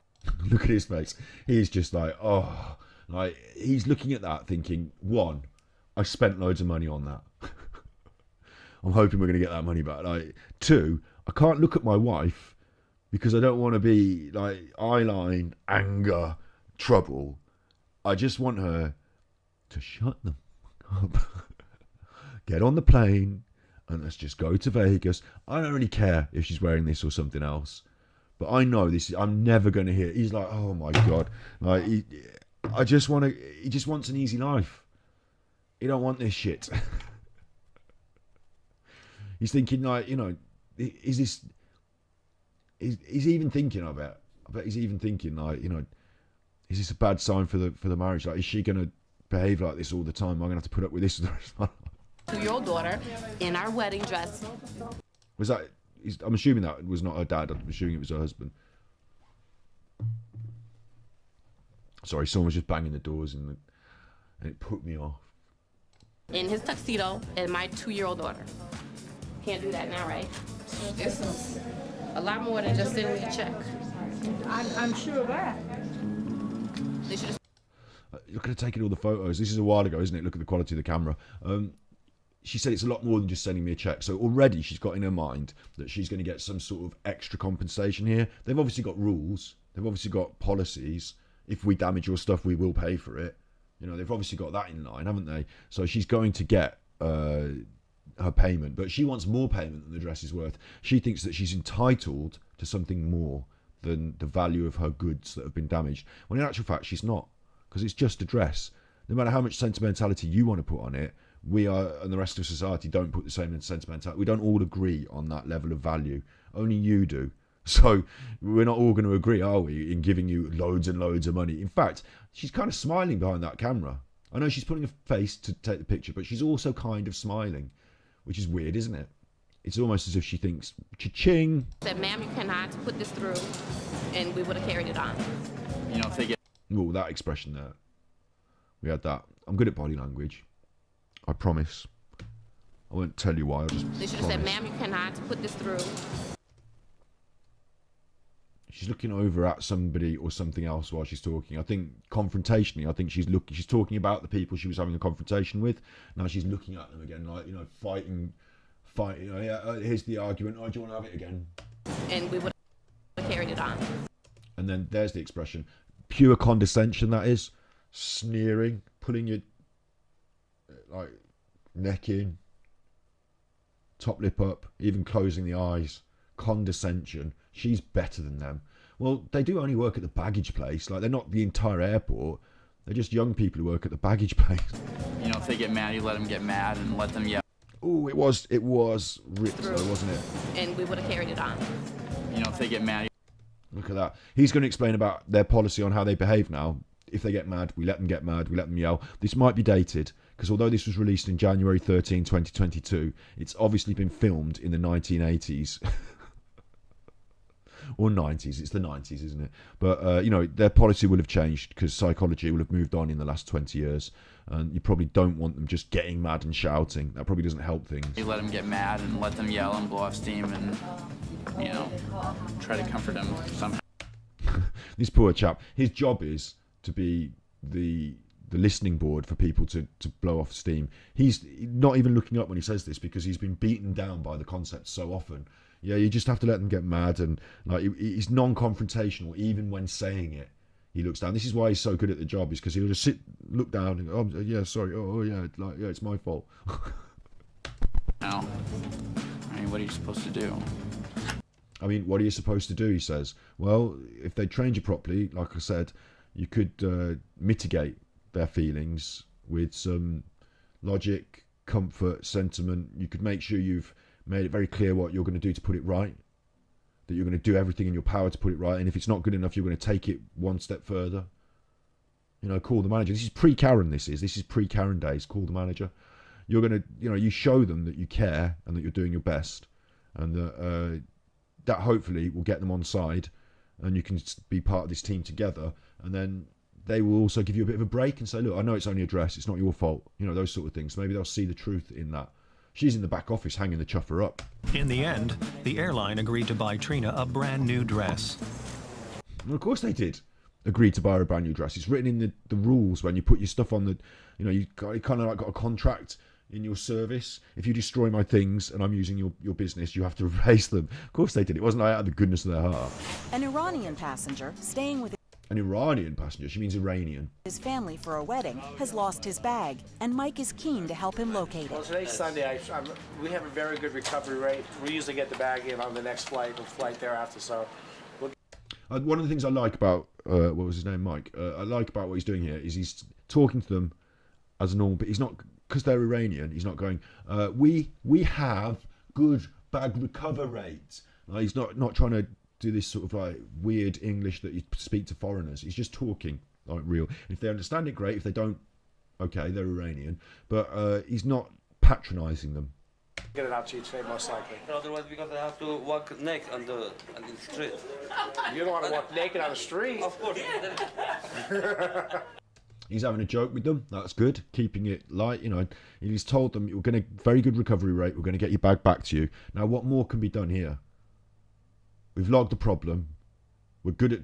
Look at his face. He's just like, oh, like he's looking at that thinking, one, I spent loads of money on that. I'm hoping we're going to get that money back. Like, two, I can't look at my wife because I don't want to be like eyeline, anger, trouble. I just want her to shut the fuck up, get on the plane, and let's just go to Vegas. I don't really care if she's wearing this or something else, but I know this. I'm never going to hear. He's like, oh my god, like he just wants an easy life. He don't want this shit. He's thinking like, you know, is this? He's even thinking, I bet he's even thinking like, you know, is this a bad sign for the marriage? Like, is she going to behave like this all the time? I'm going to have to put up with this for the rest of my life. 2-year-old daughter in our wedding dress. Was that? I'm assuming that was not her dad. I'm assuming it was her husband. Sorry, someone was just banging the doors and it put me off. In his tuxedo and my 2-year-old daughter. Can't do that now, right? This is a lot more than just sending me a check. I'm sure of that. They should have... Look at her taking all the photos. This is a while ago, isn't it? Look at the quality of the camera. She said it's a lot more than just sending me a check. So already she's got in her mind that she's going to get some sort of extra compensation here. They've obviously got rules. They've obviously got policies. If we damage your stuff, we will pay for it. You know, they've obviously got that in line, haven't they? So she's going to get her payment, but she wants more payment than the dress is worth. She thinks that she's entitled to something more than the value of her goods that have been damaged. When in actual fact, she's not, because it's just a dress. No matter how much sentimentality you want to put on it, we are, and the rest of society don't put the same sentimentality. We don't all agree on that level of value. Only you do. So we're not all going to agree, are we, in giving you loads and loads of money. In fact, she's kind of smiling behind that camera. I know she's putting a face to take the picture, but she's also kind of smiling, which is weird, isn't it? It's almost as if she thinks, cha-ching. Said, ma'am, you cannot put this through, and we would have carried it on. You know, if they get... Oh, that expression there. We had that. I'm good at body language. I promise. I won't tell you why. I'll just They should have said, ma'am, you cannot put this through. She's looking over at somebody or something else while she's talking. I think confrontationally, I think she's talking about the people she was having a confrontation with. Now she's looking at them again, like, you know, fighting. You know, yeah, here's the argument. Oh, do you want to have it again? And we would have carried it on. And then there's the expression. Pure condescension, that is. Sneering, pulling your like neck in, top lip up, even closing the eyes. Condescension. She's better than them. Well, they do only work at the baggage place. Like, they're not the entire airport. They're just young people who work at the baggage place. You know, if they get mad, you let them get mad and let them yell. Oh, it was ripped though, wasn't it? And we would have carried it on. You know, if they get mad... Look at that. He's going to explain about their policy on how they behave now. If they get mad, we let them get mad, we let them yell. This might be dated, because although this was released in January 13, 2022, it's obviously been filmed in the 1980s. Or 90s. It's the 90s, isn't it? But, you know, their policy will have changed because psychology will have moved on in the last 20 years. And you probably don't want them just getting mad and shouting. That probably doesn't help things. You let them get mad and let them yell and blow off steam and, you know, try to comfort them somehow. This poor chap, his job is to be the listening board for people to blow off steam. He's not even looking up when he says this because he's been beaten down by the concept so often. Yeah, you just have to let them get mad, and like he's non-confrontational even when saying it. He looks down. This is why he's so good at the job, is because he'll just look down and go, oh yeah, sorry, oh yeah, like yeah, it's my fault. Now, I mean, what are you supposed to do? I mean, what are you supposed to do? He says. Well, if they trained you properly, like I said, you could mitigate their feelings with some logic, comfort, sentiment. You could make sure you've made it very clear what you're going to do to put it right, that you're going to do everything in your power to put it right, and if it's not good enough, you're going to take it one step further. You know, call the manager. This is pre-Karen, this is pre-Karen days. Call the manager. You're going to, you know, you show them that you care and that you're doing your best, and that hopefully will get them on side, and you can be part of this team together, and then they will also give you a bit of a break and say, look, I know it's only a dress, it's not your fault, you know, those sort of things. Maybe they'll see the truth in that. She's in the back office hanging the chuffer up. In the end, the airline agreed to buy Trina a brand new dress. Well, of course they did agree to buy her a brand new dress. It's written in the rules when you put your stuff on the, you know, you kind of like got a contract in your service. If you destroy my things and I'm using your business, you have to replace them. Of course they did. It wasn't like out of the goodness of their heart. An Iranian passenger staying with An Iranian passenger, she means Iranian. his family for a wedding has lost his bag, and Mike is keen to help him locate Well, it. today's Sunday. We have a very good recovery rate. We usually get the bag in on the next flight, the flight thereafter. So, One of the things I like about what was his name, Mike. I like about what he's doing here is he's talking to them as a normal, but he's not, because they're Iranian. He's not going. We have good bag recover rates. He's not trying to do this sort of like weird English that you speak to foreigners. He's just talking like real. If they understand it, great. If they don't, okay, they're Iranian. But he's not patronising them. get it out to you today, most likely. Otherwise, because I have to walk naked on the street. You don't want to walk naked on the street. Of course. He's having a joke with them. That's good. Keeping it light, you know. He's told them, we're going to very good recovery rate. We're going to get your bag back to you. Now, what more can be done here? We've logged the problem. We're good at...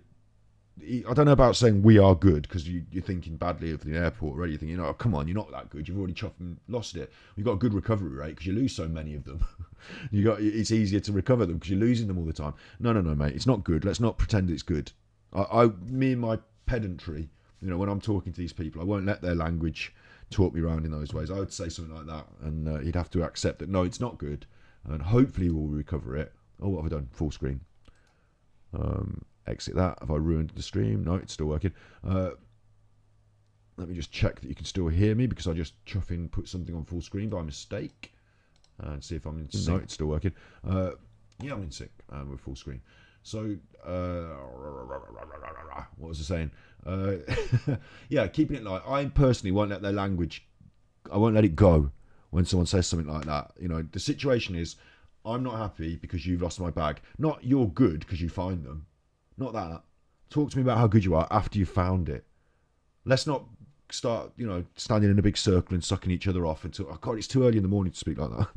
I don't know about saying we are good, because you're thinking badly of the airport already. You're thinking, oh, come on, you're not that good. You've already chopped and lost it. You've got a good recovery rate because you lose so many of them. It's easier to recover them because you're losing them all the time. No, mate. It's not good. Let's not pretend it's good. Me and my pedantry, you know, when I'm talking to these people, I won't let their language talk me around in those ways. I would say something like that, and he'd have to accept that, no, it's not good, and hopefully we'll recover it. Oh, what have I done? Full screen. Exit that. Have I ruined the stream? No, it's still working. Let me just check that you can still hear me because I just put something on full screen by mistake. And see if I'm in sync. No, it's still working. Yeah, I'm in sync with full screen. So, what was I saying? Yeah, keeping it light. I personally won't let their language, I won't let it go when someone says something like that. You know, the situation is, I'm not happy because you've lost my bag. Not you're good because you find them. Not that. Talk to me about how good you are after you found it. Let's not start, you know, standing in a big circle and sucking each other off until, oh God, it's too early in the morning to speak like that.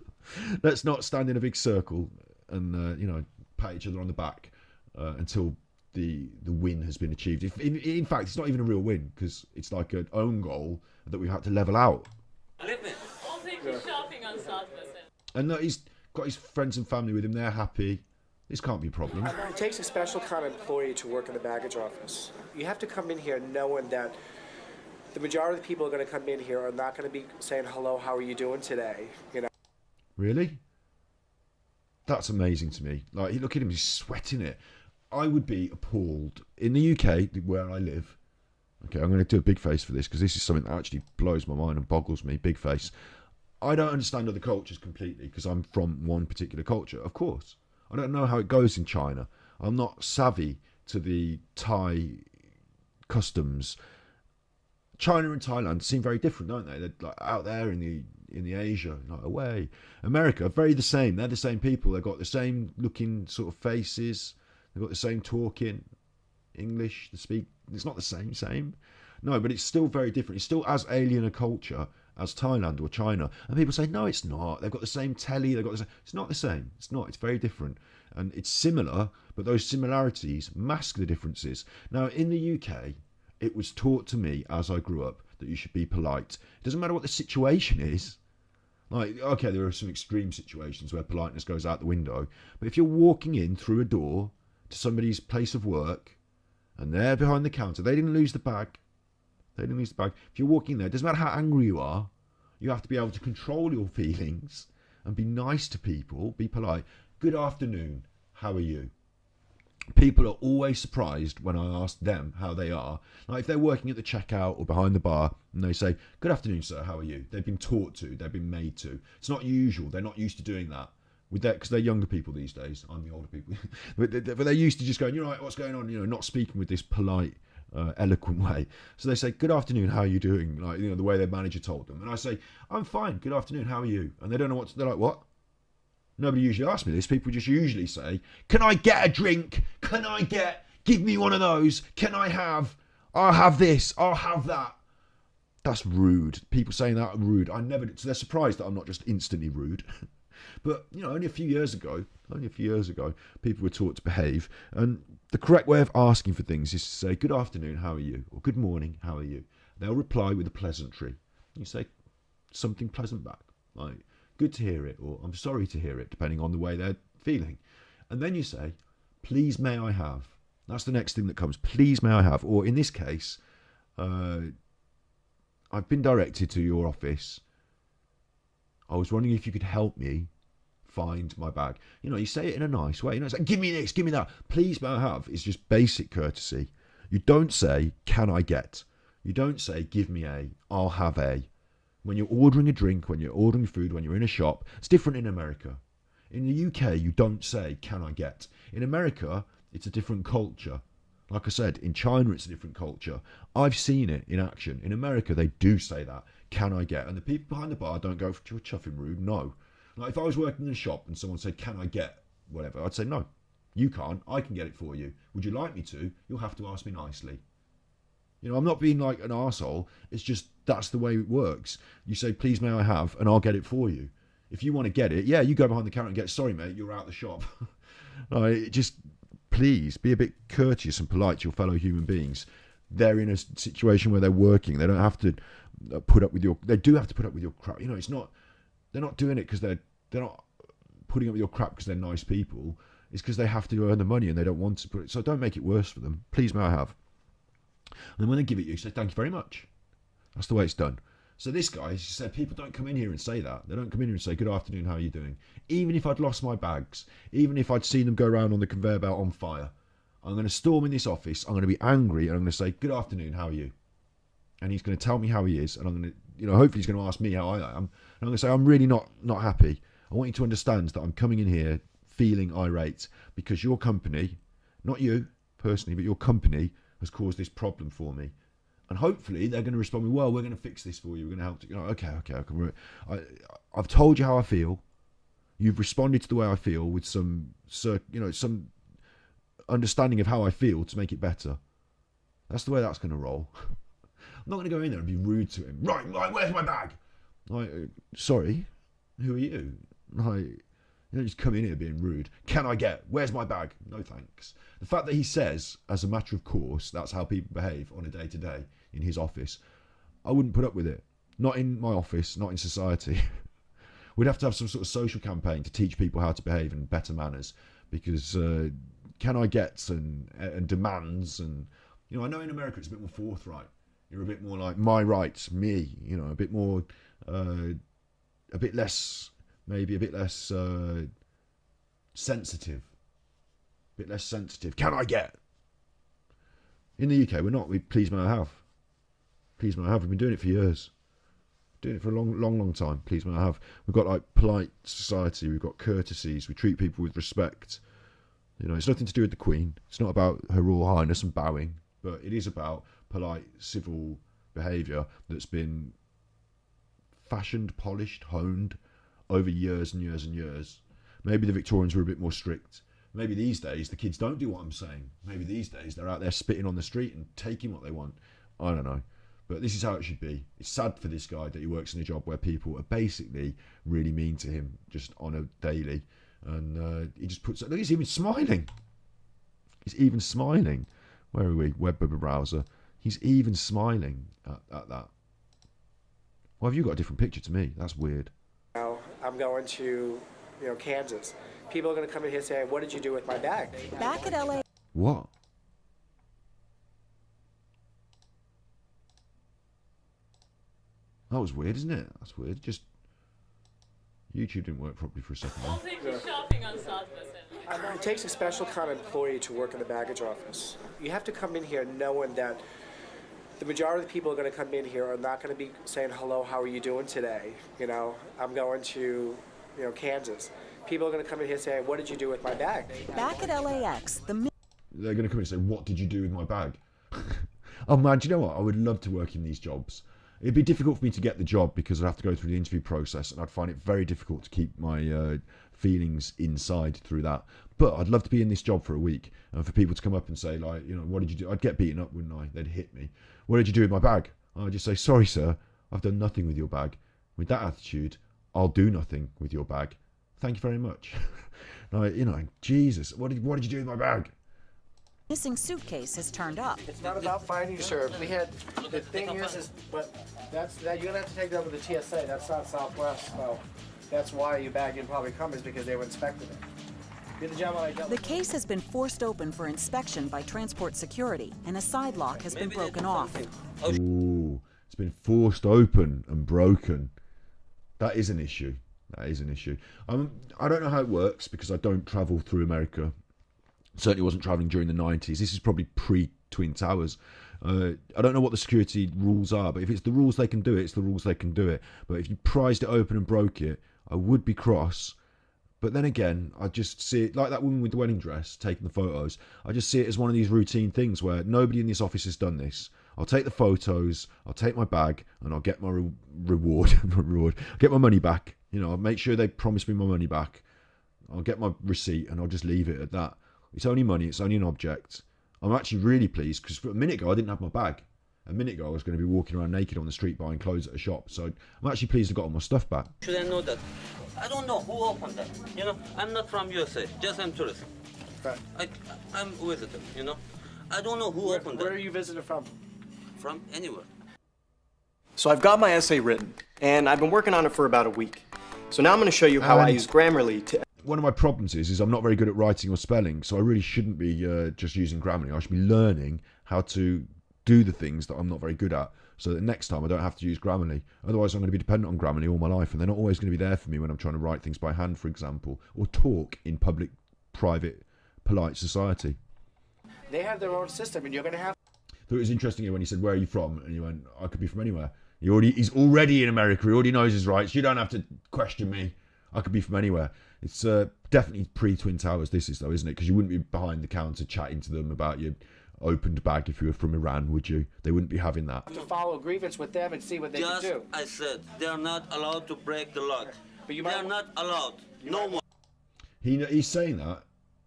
Let's not stand in a big circle and, you know, pat each other on the back until the win has been achieved. In fact, it's not even a real win because it's like an own goal that we've had to level out. I'll take you shopping on Southwest. And he's got his friends and family with him. They're happy. This can't be a problem. It takes a special kind of employee to work in the baggage office. You have to come in here knowing that the majority of the people who are going to come in here are not going to be saying, hello, how are you doing today? You know. Really? That's amazing to me. Like, look at him, he's sweating it. I would be appalled. In the UK, where I live, okay, I'm going to do a big face for this because this is something that actually blows my mind and boggles me, big face. I don't understand other cultures completely because I'm from one particular culture, of course. I don't know how it goes in China. I'm not savvy to the Thai customs. China and Thailand seem very different, don't they? They're like out there in the Asia, like away. America, very the same. They're the same people. They've got the same looking sort of faces. They've got the same talking English. The speak. It's not the same. No, but it's still very different. It's still as alien a culture as Thailand or China. And people say, no, it's not. They've got the same telly. They've got the same. It's not the same. It's not. It's very different. And it's similar, but those similarities mask the differences. Now, in the UK, it was taught to me as I grew up that you should be polite. It doesn't matter what the situation is. Like, okay, there are some extreme situations where politeness goes out the window. But if you're walking in through a door to somebody's place of work and they're behind the counter, they didn't lose the bag. If you're walking there, it doesn't matter how angry you are, you have to be able to control your feelings and be nice to people, be polite. Good afternoon, how are you? People are always surprised when I ask them how they are. Like if they're working at the checkout or behind the bar and they say, good afternoon, sir, how are you? They've been taught to, they've been made to. It's not usual. They're not used to doing that. With that, because they're younger people these days. I'm the older people. but they're used to just going, you're right, what's going on? You know, not speaking with this polite, eloquent way. So they say, good afternoon, how are you doing? Like, you know, the way their manager told them. And I say, I'm fine, good afternoon, how are you? And they don't know they're like, what? Nobody usually asks me this. People just usually say, can I get a drink? Give me one of those. I'll have this, I'll have that. That's rude. People saying that are rude. So they're surprised that I'm not just instantly rude. But, you know, only a few years ago, people were taught to behave. And the correct way of asking for things is to say, good afternoon, how are you? Or good morning, how are you? They'll reply with a pleasantry. You say something pleasant back, like, good to hear it, or I'm sorry to hear it, depending on the way they're feeling. And then you say, please may I have. That's the next thing that comes. Please may I have. Or in this case, I've been directed to your office. I was wondering if you could help me find my bag. You know, you say it in a nice way. You know, it's like, give me this, give me that. Please may I have. It's just basic courtesy. You don't say, can I get? You don't say, give me a, I'll have a. When you're ordering a drink, when you're ordering food, when you're in a shop, it's different in America. In the UK, you don't say, can I get? In America, it's a different culture. Like I said, in China, it's a different culture. I've seen it in action. In America, they do say that, can I get? And the people behind the bar don't go to a chuffing rude, no. Like if I was working in a shop and someone said, can I get whatever? I'd say, no, you can't. I can get it for you. Would you like me to? You'll have to ask me nicely. You know, I'm not being like an arsehole. It's just that's the way it works. You say, please may I have, and I'll get it for you. If you want to get it, yeah, you go behind the counter and get, sorry, mate, you're out the shop. Just please be a bit courteous and polite to your fellow human beings. They're in a situation where they're working. They don't have to put up with your, they do have to put up with your crap. You know, it's not, they're not doing it because they're not putting up with your crap because they're nice people. It's because they have to earn the money and they don't want to put it. So don't make it worse for them. Please may I have. And then when they give it you, say, thank you very much. That's the way it's done. So this guy, he said, people don't come in here and say that. They don't come in here and say, good afternoon, how are you doing? Even if I'd lost my bags, even if I'd seen them go around on the conveyor belt on fire, I'm going to storm in this office, I'm going to be angry, and I'm going to say, good afternoon, how are you? and he's going to tell me how he is, and I'm going to, hopefully he's going to ask me how I am, and I'm going to say, I'm really not happy. I want you to understand that I'm coming in here feeling irate because your company, not you personally, but your company has caused this problem for me. And hopefully they're going to respond with, well, we're going to fix this for you. We're going to help you. Okay. I've told you how I feel. You've responded to the way I feel with some understanding of how I feel to make it better. That's the way that's going to roll. I'm not going to go in there and be rude to him. Right, where's my bag? Sorry, who are you? You don't just come in here being rude. Can I get? Where's my bag? No thanks. The fact that he says, as a matter of course, that's how people behave on a day-to-day in his office, I wouldn't put up with it. Not in my office, not in society. We'd have to have some sort of social campaign to teach people how to behave in better manners, because can I get and demands, and I know in America it's a bit more forthright. You're a bit more like my rights, me. A bit more, a bit less. Maybe a bit less sensitive. A bit less sensitive. Can I get? In the UK, we're not. We please may I have. Please may I have. We've been doing it for years. Doing it for a long time. Please may I have. We've got like polite society. We've got courtesies. We treat people with respect. It's nothing to do with the Queen. It's not about Her Royal Highness and bowing, but it is about polite, civil behaviour that's been fashioned, polished, honed over years and years and years. Maybe the Victorians were a bit more strict. Maybe these days the kids don't do what I'm saying. Maybe these days they're out there spitting on the street and taking what they want. I don't know. But this is how it should be. It's sad for this guy that he works in a job where people are basically really mean to him just on a daily. And he just puts... Look, he's even smiling. He's even smiling. Where are we? Web browser. He's even smiling at that. Why have you got a different picture to me? That's weird. Now I'm going to, Kansas. People are going to come in here saying, what did you do with my bag? Back at LA. What? That was weird, isn't it? That's weird. Just YouTube didn't work properly for a second. I'll take you shopping on Southwest. It takes a special kind of employee to work in the baggage office. You have to come in here knowing that the majority of the people are going to come in here are not going to be saying, hello, how are you doing today? I'm going to, Kansas. People are going to come in here saying, what did you do with my bag? Back at LAX, they're going to come in and say, what did you do with my bag? Oh man, do you know what? I would love to work in these jobs. It'd be difficult for me to get the job because I'd have to go through the interview process, and I'd find it very difficult to keep my feelings inside through that. But I'd love to be in this job for a week, and for people to come up and say, like, what did you do? I'd get beaten up, wouldn't I? They'd hit me. What did you do with my bag? I'd just say, sorry, sir, I've done nothing with your bag. With that attitude, I'll do nothing with your bag. Thank you very much. Jesus, what did you do with my bag? Missing suitcase has turned up. It's not about finding you, sir. The thing is, but you're gonna have to take that over the TSA. That's not Southwest, so that's why your bag didn't probably come, is because they were inspecting it. The case has been forced open for inspection by transport security, and a side lock has been broken off. Ooh, it's been forced open and broken. That is an issue. That is an issue. I don't know how it works because I don't travel through America. Certainly wasn't travelling during the 90s. This is probably pre-Twin Towers. I don't know what the security rules are, but if it's the rules they can do it, it's the rules they can do it. But if you prized it open and broke it, I would be cross. But then again, I just see it like that woman with the wedding dress taking the photos. I just see it as one of these routine things where nobody in this office has done this. I'll take the photos, I'll take my bag, and I'll get my reward. Get my money back. I'll make sure they promise me my money back. I'll get my receipt, and I'll just leave it at that. It's only money, it's only an object. I'm actually really pleased because for a minute ago I didn't have my bag. A minute ago I was going to be walking around naked on the street buying clothes at a shop. So I'm actually pleased I got all my stuff back. Should I know that? I don't know who opened that. I'm not from USA, just I'm tourist. Right. I'm a visitor, I don't know who opened that. Where are you visiting from? From anywhere. So I've got my essay written, and I've been working on it for about a week. So now I'm going to show you how I use Grammarly to... One of my problems is I'm not very good at writing or spelling, so I really shouldn't be just using Grammarly. I should be learning how to do the things that I'm not very good at, so that next time I don't have to use Grammarly. Otherwise I'm going to be dependent on Grammarly all my life, and they're not always going to be there for me when I'm trying to write things by hand, for example, or talk in public, private, polite society. They have their own system, and you're going to have... thought it was interesting when he said, "Where are you from?" and you went, "I could be from anywhere." He's already in America. He already knows his rights. You don't have to question me. I could be from anywhere. It's definitely pre-Twin Towers. This is though, isn't it? Because you wouldn't be behind the counter chatting to them about your opened bag if you were from Iran, would you? They wouldn't be having that. To follow agreements with them and see what they can do. I said they are not allowed to break the lock. But they are not allowed. No one. He's saying that.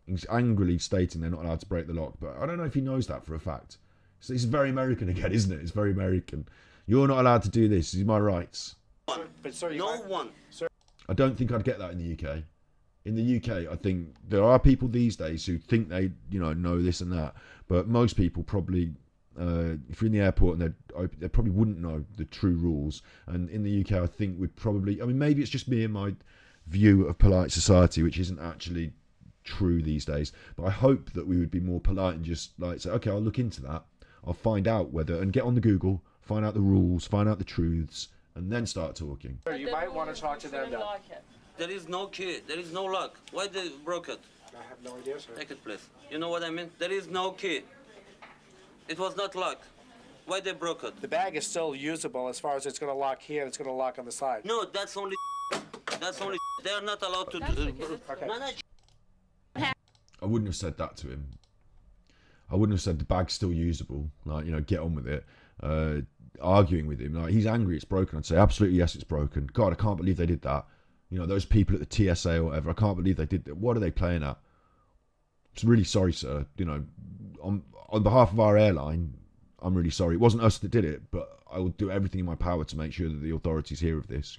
He's angrily stating they're not allowed to break the lock, but I don't know if he knows that for a fact. So it's very American again, isn't it? It's very American. You're not allowed to do this. These are my rights. But sir, no one. Sir. I don't think I'd get that in the UK. In the UK, I think there are people these days who think they, know this and that. But most people probably, if you're in the airport and they probably wouldn't know the true rules. And in the UK, I think we'd probably, maybe it's just me and my view of polite society, which isn't actually true these days. But I hope that we would be more polite and just say, okay, I'll look into that. I'll find out and get on the Google, find out the rules, find out the truths, and then start talking. Sir, you might want to talk to them though. There is no key. There is no lock. Why they broke it? I have no idea, sir. Take it, please. You know what I mean? There is no key. It was not locked. Why they broke it? The bag is still usable as far as it's going to lock here and it's going to lock on the side. No, that's only. That's only. They are not allowed to. Okay. No. I wouldn't have said that to him. I wouldn't have said the bag's still usable. Get on with it. Arguing with him, he's angry. It's broken. I'd say absolutely yes, it's broken. God, I can't believe they did that. Those people at the TSA or whatever. I can't believe they did that. What are they playing at? I'm really sorry, sir. On behalf of our airline, I'm really sorry. It wasn't us that did it, but I will do everything in my power to make sure that the authorities hear of this.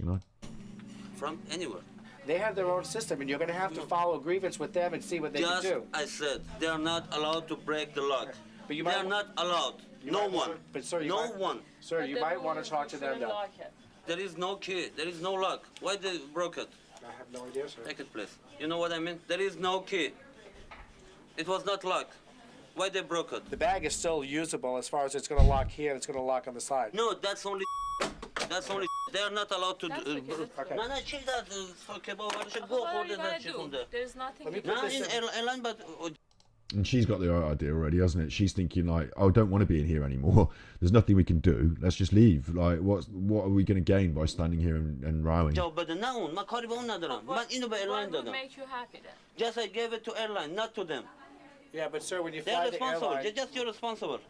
From anywhere. They have their own system, and you're going to have to follow agreements with them and see what they can do. I said they are not allowed to break the lock. But they are not allowed. No one. But sir, Sir, you might want to talk to them though. There is no key. There is no lock. Why they broke it? I have no idea, sir. Take it, please. You know what I mean? There is no key. It was not locked. Why they broke it? The bag is still usable as far as it's going to lock here and it's going to lock on the side. No, that's only. That's only. They are not allowed to. Okay. No, check that. Okay, but what should go for the. There's nothing. No, in airline, but. And she's got the right idea already, hasn't it? She's thinking I don't want to be in here anymore. There's nothing we can do. Let's just leave. What are we going to gain by standing here and rowing? What would make you happy then? Just I gave it to airline, not to them. Yeah, but sir, when you They're fly the responsible. airline... Just you're responsible.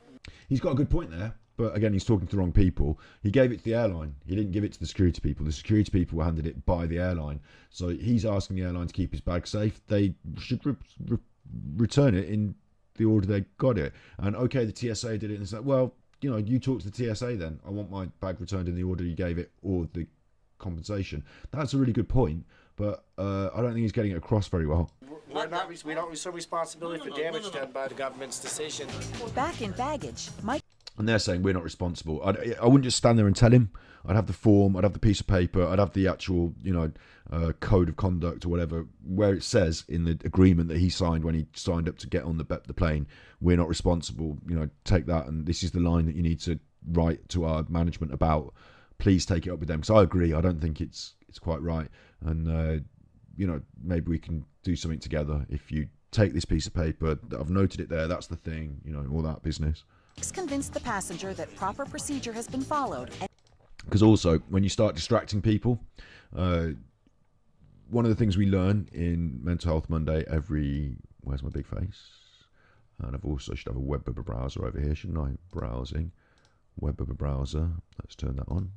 He's got a good point there. But again, he's talking to the wrong people. He gave it to the airline. He didn't give it to the security people. The security people handed it by the airline. So he's asking the airline to keep his bag safe. They should return it in the order they got it. And okay, the TSA did it, and it's like, well, you talk to the TSA then. I want my bag returned in the order you gave it, or the compensation. That's a really good point, but I don't think he's getting it across very well. We don't assume responsibility for damage done by the government's decision. Back in baggage, Mike. And they're saying we're not responsible. I wouldn't just stand there and tell him. I'd have the form, I'd have the piece of paper, I'd have the actual, code of conduct or whatever, where it says in the agreement that he signed when he signed up to get on the plane, we're not responsible. Take that, and this is the line that you need to write to our management about. Please take it up with them. Because I agree. I don't think it's quite right. And maybe we can do something together. If you take this piece of paper, I've noted it there. That's the thing. All that business. Convince the passenger that proper procedure has been followed. Because also, when you start distracting people, one of the things we learn in Mental Health Monday where's my big face? And I've also should have a web browser over here, shouldn't I? Browsing, web browser. Let's turn that on.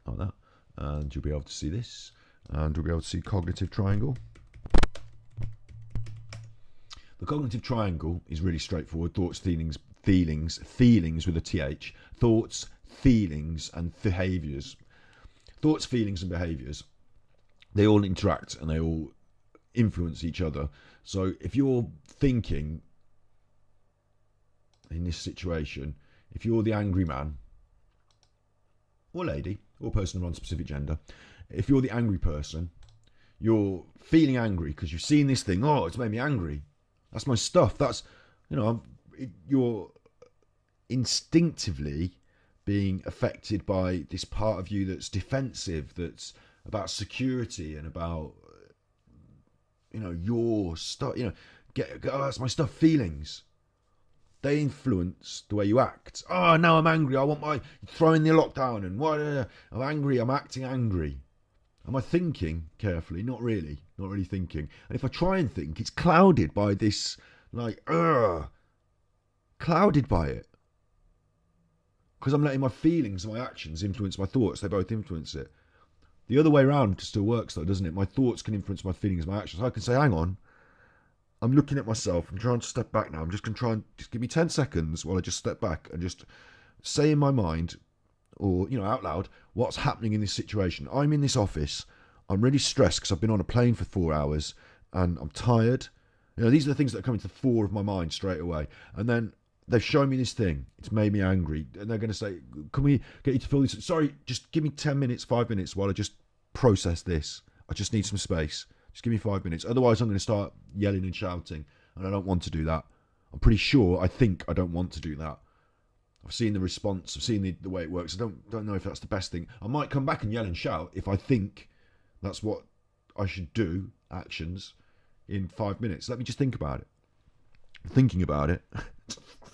Like that. And you'll be able to see this. And you'll be able to see cognitive triangle. The cognitive triangle is really straightforward. Thoughts, feelings with a TH. Thoughts, feelings, and behaviours. Thoughts, feelings, and behaviours. They all interact and they all influence each other. So if you're thinking in this situation, if you're the angry man, or lady, or person of non-specific gender, if you're the angry person, you're feeling angry because you've seen this thing. Oh, it's made me angry. That's my stuff. That's, you're instinctively being affected by this part of you that's defensive, that's about security and about, your stuff, that's my stuff, feelings. they influence the way you act. Oh, now I'm angry. I want my throwing the lockdown and what? I'm angry. I'm acting angry. Am I thinking carefully? Not really. Not really thinking. And if I try and think, it's clouded by this, like, clouded by it. Because I'm letting my feelings and my actions influence my thoughts. They both influence it. The other way around still works though, doesn't it? My thoughts can influence my feelings and my actions. I can say, hang on, I'm looking at myself. I'm trying to step back now. I'm just going to try and just give me 10 seconds while I just step back and just say in my mind or, out loud, what's happening in this situation. I'm in this office. I'm really stressed because I've been on a plane for 4 hours and I'm tired. These are the things that come into the fore of my mind straight away. And then they've shown me this thing. It's made me angry. And they're going to say, can we get you to fill this? Sorry, just give me 10 minutes, 5 minutes while I just process this. I just need some space. Just give me 5 minutes. Otherwise, I'm going to start yelling and shouting. And I don't want to do that. I'm pretty sure, I think I don't want to do that. I've seen the response. I've seen the way it works. I don't know if that's the best thing. I might come back and yell and shout if I think that's what I should do, actions, in 5 minutes. Let me just think about it. Thinking about it.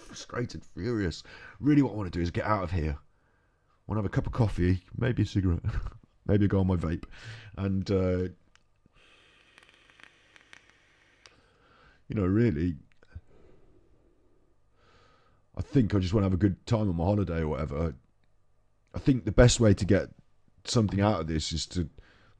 Frustrated, furious. Really what I want to do is get out of here. I want to have a cup of coffee, maybe a cigarette, maybe go on my vape. And, really, I think I just want to have a good time on my holiday or whatever. I think the best way to get something out of this is to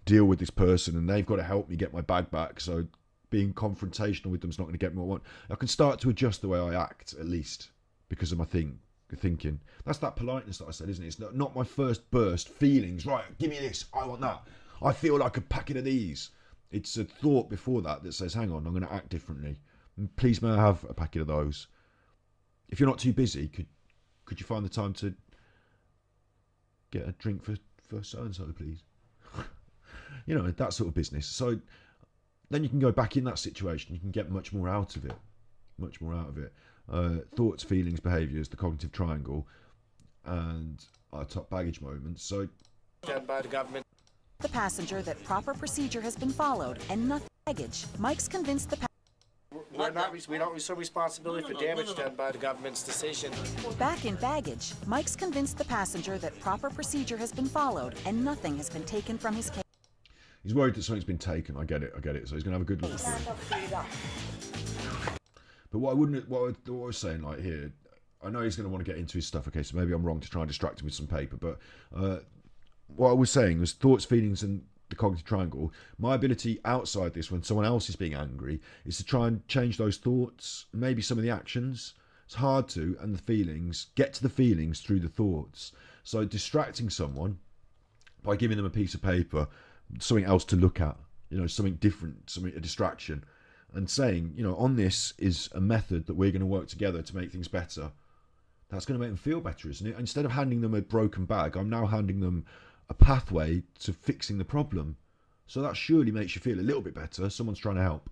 deal with this person, and they've got to help me get my bag back. So being confrontational with them is not going to get me what I want. I can start to adjust the way I act, at least, because of my thinking. That's that politeness that I said, isn't it? It's not my first burst feelings. Right, give me this. I want that. I feel like a packet of these. It's a thought before that says, hang on, I'm going to act differently. And please, may I have a packet of those? If you're not too busy, could you find the time to get a drink for so-and-so, please? That sort of business. So then you can go back in that situation. You can get much more out of it. Much more out of it. Thoughts, feelings, behaviours, the cognitive triangle, and our top baggage moments. So, done by the government. The passenger that proper procedure has been followed and nothing baggage. Mike's convinced the we don't assume responsibility for damage done by the government's decision. Back in baggage, Mike's convinced the passenger that proper procedure has been followed and nothing has been taken from his case. He's worried that something's been taken. I get it. So he's going to have a good look through. But what I was saying, like here, I know he's going to want to get into his stuff. Okay, so maybe I'm wrong to try and distract him with some paper. But what I was saying was thoughts, feelings, and the cognitive triangle. My ability outside this, when someone else is being angry, is to try and change those thoughts, maybe some of the actions. It's hard to, and the feelings, get to the feelings through the thoughts. So distracting someone by giving them a piece of paper, something else to look at, something different, a distraction, and saying, on this is a method that we're going to work together to make things better. That's going to make them feel better, isn't it? Instead of handing them a broken bag, I'm now handing them a pathway to fixing the problem. So that surely makes you feel a little bit better. Someone's trying to help.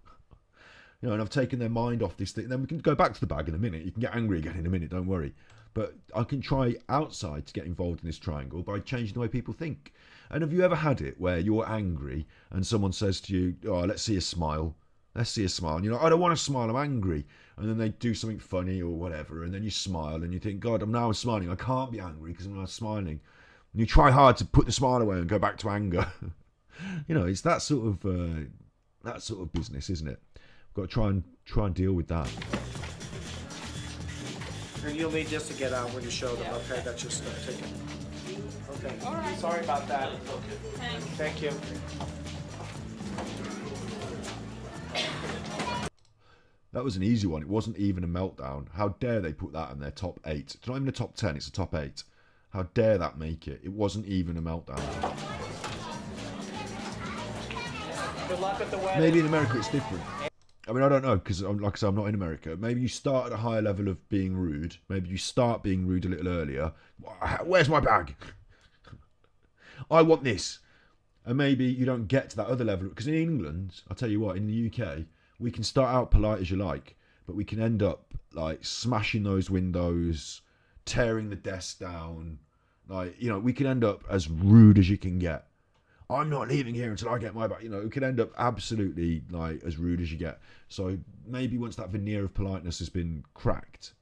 And I've taken their mind off this thing. Then we can go back to the bag in a minute. You can get angry again in a minute, don't worry. But I can try outside to get involved in this triangle by changing the way people think. And have you ever had it where you're angry and someone says to you, oh, let's see a smile. Let's see a smile. And you're like, I don't want to smile, I'm angry. And then they do something funny or whatever. And then you smile and you think, God, I'm now smiling. I can't be angry because I'm now smiling. And you try hard to put the smile away and go back to anger. It's that sort of business, isn't it? We've got to try and deal with that. And you'll need this to get out when you show them. Okay, that's your ticket. Okay. All right. Sorry about that. Thank you. That was an easy one. It wasn't even a meltdown. How dare they put that in their top 8? It's not even a top 10, it's a top 8. How dare that make it? It wasn't even a meltdown. Good luck with the wedding. Maybe in America it's different. I mean, I don't know, because like I said, I'm not in America. Maybe you start at a higher level of being rude. Maybe you start being rude a little earlier. Where's my bag? I want this. And maybe you don't get to that other level. Because in England, I'll tell you what, in the UK, we can start out polite as you like, but we can end up like smashing those windows, tearing the desk down. We can end up as rude as you can get. I'm not leaving here until I get my back. We can end up absolutely as rude as you get. So maybe once that veneer of politeness has been cracked,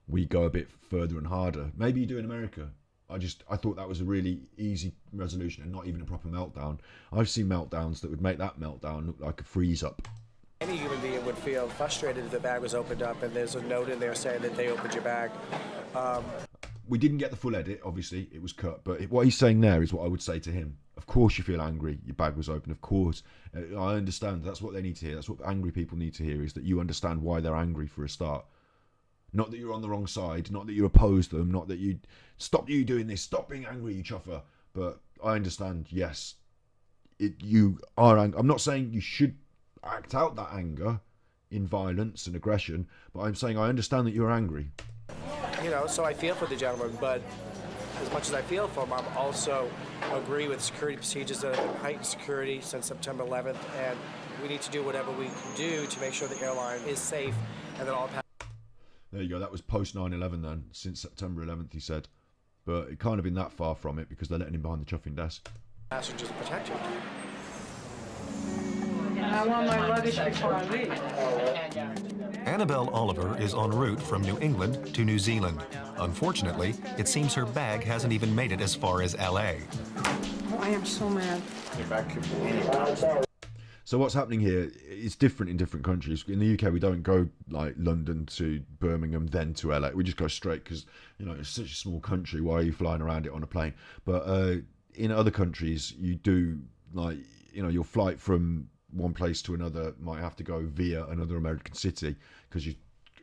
we go a bit further and harder. Maybe you do in America. I thought that was a really easy resolution and not even a proper meltdown. I've seen meltdowns that would make that meltdown look like a freeze up. Any human being would feel frustrated if the bag was opened up and there's a note in there saying that they opened your bag. We didn't get the full edit, obviously, it was cut, but what he's saying there is what I would say to him. Of course you feel angry, your bag was open, of course. I understand, that's what they need to hear, that's what angry people need to hear, is that you understand why they're angry for a start. Not that you're on the wrong side, not that you oppose them, not that you stop you doing this, stop being angry, you chuffer. But I understand, yes, you are angry. I'm not saying you should act out that anger in violence and aggression, but I'm saying I understand that you're angry. You know, so I feel for the gentleman, but as much as I feel for him, I'm also agree with security procedures that have been heightened security since September 11th, and we need to do whatever we can do to make sure the airline is safe and that all There you go, that was post 9/11 then, since September 11th he said. But it can't have been that far from it because they're letting him behind the chuffing desk. passengers are protected. I want my luggage before I leave. Annabelle Oliver is en route from New England to New Zealand. Unfortunately, it seems her bag hasn't even made it as far as LA. Oh, I am so mad. So what's happening here is different in different countries. In the UK, we don't go like London to Birmingham, then to LA. We just go straight because, you know, it's such a small country. Why are you flying around it on a plane? But in other countries, you do, like, you know, your flight from one place to another might have to go via another American city because you,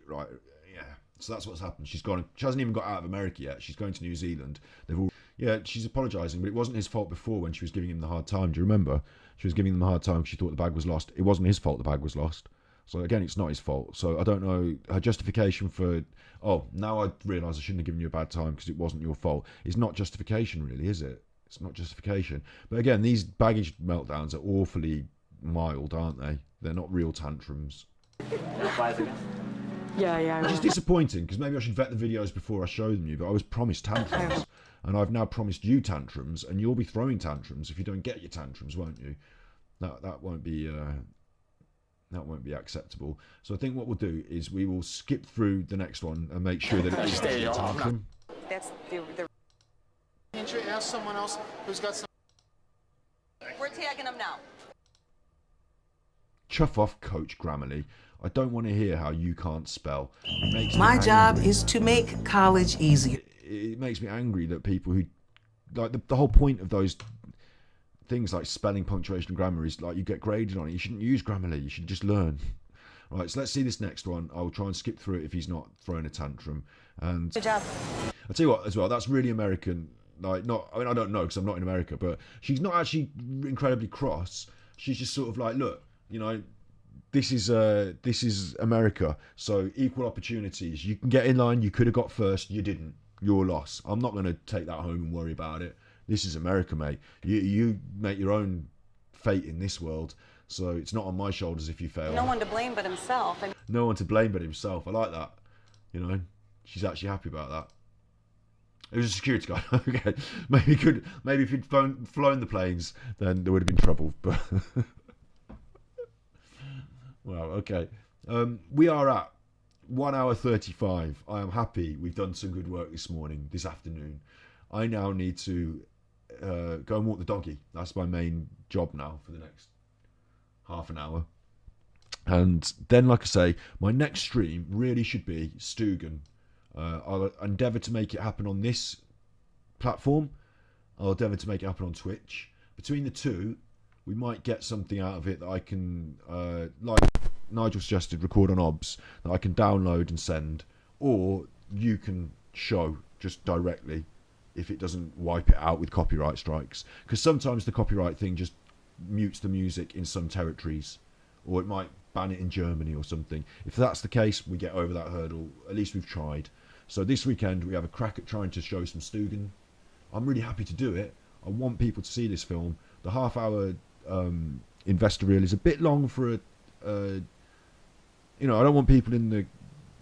right, yeah. So that's what's happened. She's gone. She hasn't even got out of America yet. She's going to New Zealand. They've all, yeah, she's apologising, but it wasn't his fault before when she was giving him the hard time. Do you remember? She was giving him the hard time because she thought the bag was lost. It wasn't his fault the bag was lost. So again, it's not his fault. So I don't know her justification for, oh, now I realise I shouldn't have given you a bad time because it wasn't your fault. It's not justification really, is it? It's not justification. But again, these baggage meltdowns are awfully mild, aren't they? They're not real tantrums. Yeah. Which is disappointing because maybe I should vet the videos before I show them you, but I was promised tantrums. And I've now promised you tantrums, and you'll be throwing tantrums if you don't get your tantrums, won't you? That won't be acceptable. So I think what we'll do is we will skip through the next one and make sure that it's actually a tantrum. That's the. Can't you ask someone else who's got some? We're tagging them now. Chuff off, Coach Grammarly. I don't want to hear how you can't spell. It makes My me job angry. is to make college easier. It makes me angry that people who, like, the whole point of those things like spelling, punctuation, and grammar is like you get graded on it. You shouldn't use Grammarly. You should just learn. Right, so let's see this next one. I'll try and skip through it if he's not throwing a tantrum. And Good job. I'll tell you what, as well, that's really American. Like, not, I mean, I don't know because I'm not in America, but she's not actually incredibly cross. She's just sort of like, look, you know, this is America, so equal opportunities. You can get in line. You could have got first. You didn't. Your loss. I'm not going to take that home and worry about it. This is America, mate. You make your own fate in this world, so it's not on my shoulders if you fail. No one to blame but himself. No one to blame but himself. I like that. You know, she's actually happy about that. It was a security guard. Okay, maybe if he'd flown the planes, then there would have been trouble. But well, okay. We are at 1 hour 35. I am happy. We've done some good work this afternoon. I now need to go and walk the doggy. That's my main job now for the next half an hour. And then, like I say, my next stream really should be Stugan. I'll endeavour to make it happen on this platform. I'll endeavour to make it happen on Twitch. Between the two, we might get something out of it that I can, like Nigel suggested, record on OBS, that I can download and send, or you can show just directly if it doesn't wipe it out with copyright strikes. Because sometimes the copyright thing just mutes the music in some territories, or it might ban it in Germany or something. If that's the case, we get over that hurdle. At least we've tried. So this weekend we have a crack at trying to show some Stugan. I'm really happy to do it. I want people to see this film. The half-hour investor reel is a bit long for a you know, I don't want people in the...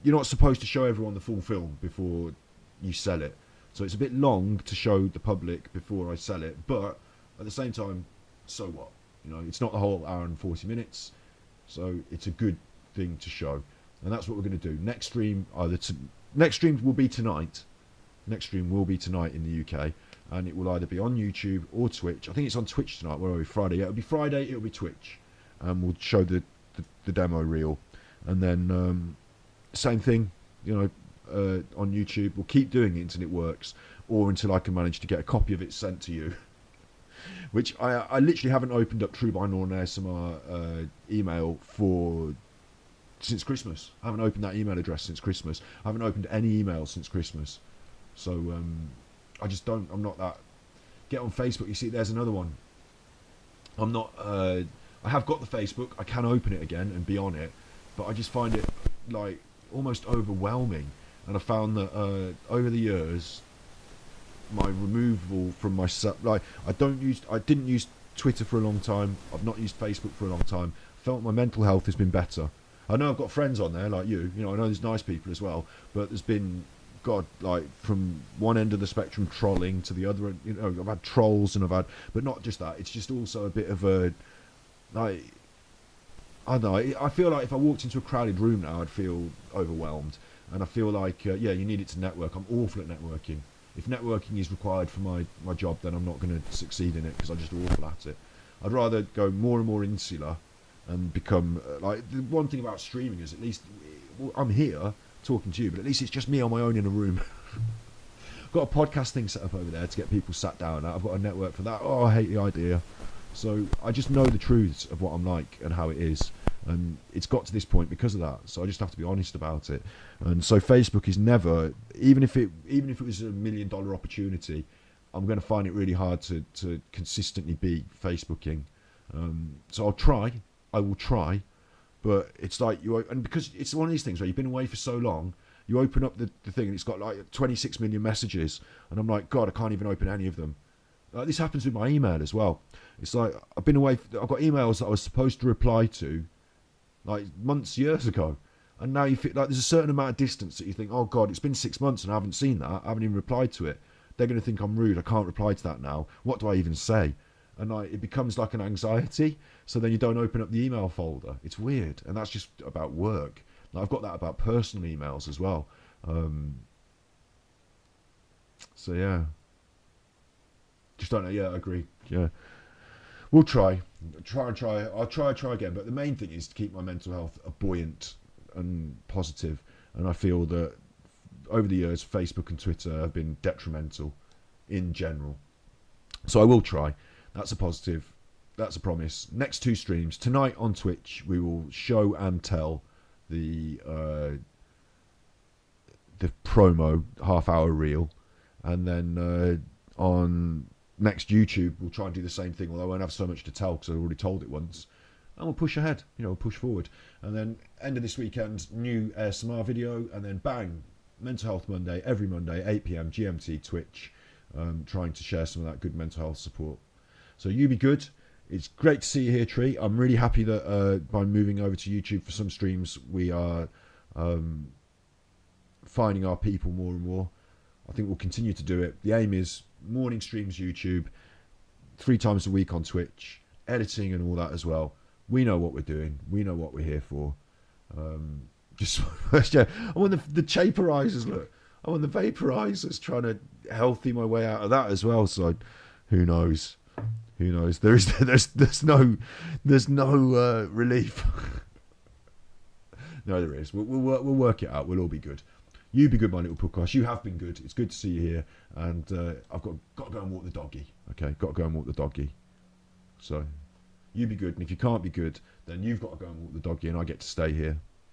You're not supposed to show everyone the full film before you sell it. So it's a bit long to show the public before I sell it. But at the same time, so what? You know, it's not the whole hour and 40 minutes. So it's a good thing to show. And that's what we're going to do. Next stream, either next stream will be tonight. Next stream will be tonight in the UK, and it will either be on YouTube or Twitch. I think it's on Twitch tonight. Where are we? Friday. Yeah, it'll be Friday. It'll be Twitch, and we'll show the demo reel, and then same thing, you know, on YouTube. We'll keep doing it until it works, or until I can manage to get a copy of it sent to you. Which I literally haven't opened up True Binaural ASMR email since Christmas. I haven't opened that email address since Christmas. I haven't opened any emails since Christmas. So I just don't. I'm not that. Get on Facebook. You see, there's another one. I'm not. I have got the Facebook. I can open it again and be on it, but I just find it like almost overwhelming. And I found that over the years, my removal from my like I didn't use Twitter for a long time. I've not used Facebook for a long time. I felt my mental health has been better. I know I've got friends on there like you. You know, I know there's nice people as well, but there's been like from one end of the spectrum trolling to the other. You know, I've had trolls and but not just that. It's just also a bit of a like. I don't know. I feel like if I walked into a crowded room now, I'd feel overwhelmed, and I feel like yeah, you need it to network. I'm awful at networking. If networking is required for my job, then I'm not going to succeed in it because I'm just awful at it. I'd rather go more and more insular and become like the one thing about streaming is at least I'm here talking to you, but at least it's just me on my own in a room. I've got a podcast thing set up over there to get people sat down. I've got a network for that. Oh, I hate the idea. So I just know the truths of what I'm like and how it is, and it's got to this point because of that. So I just have to be honest about it. And so Facebook is never, even if it was $1 million opportunity, I'm going to find it really hard to consistently be Facebooking. So I will try, but it's like and because it's one of these things where you've been away for so long, you open up the thing and it's got like 26 million messages, and I'm like, God, I can't even open any of them. This happens with my email as well. It's like I've been away. I've got emails that I was supposed to reply to, like years ago, and now you feel like there's a certain amount of distance that you think, oh God, it's been 6 months and I haven't seen that. I haven't even replied to it. They're going to think I'm rude. I can't reply to that now. What do I even say? And it becomes like an anxiety. So then you don't open up the email folder. It's weird, and that's just about work. Like I've got that about personal emails as well. So yeah. Just don't know. Yeah, I agree. Yeah, we'll try. I'll try again. But the main thing is to keep my mental health buoyant and positive. And I feel that over the years, Facebook and Twitter have been detrimental in general. So I will try. That's a positive. That's a promise. Next 2 streams tonight on Twitch, we will show and tell the promo half-hour reel, and then on next YouTube, we'll try and do the same thing, although I won't have so much to tell because I've already told it once. And we'll push ahead, we'll push forward. And then end of this weekend, new ASMR video, and then bang, Mental Health Monday, every Monday, 8 PM GMT, Twitch, trying to share some of that good mental health support. So you be good. It's great to see you here, Tree. I'm really happy that by moving over to YouTube for some streams, we are finding our people more and more. I think we'll continue to do it. The aim is morning streams YouTube, 3 times a week on Twitch, editing and all that as well. We know what we're doing. We know what we're here for. Just yeah, I want the vaporizers. Look, I want the vaporizers. Trying to healthy my way out of that as well. So who knows? Who knows? There's no relief. No, there is. We'll work it out. We'll all be good. You be good, my little podcast. You have been good. It's good to see you here. And I've got to go and walk the doggy. Okay, got to go and walk the doggy. So you be good. And if you can't be good, then you've got to go and walk the doggy and I get to stay here.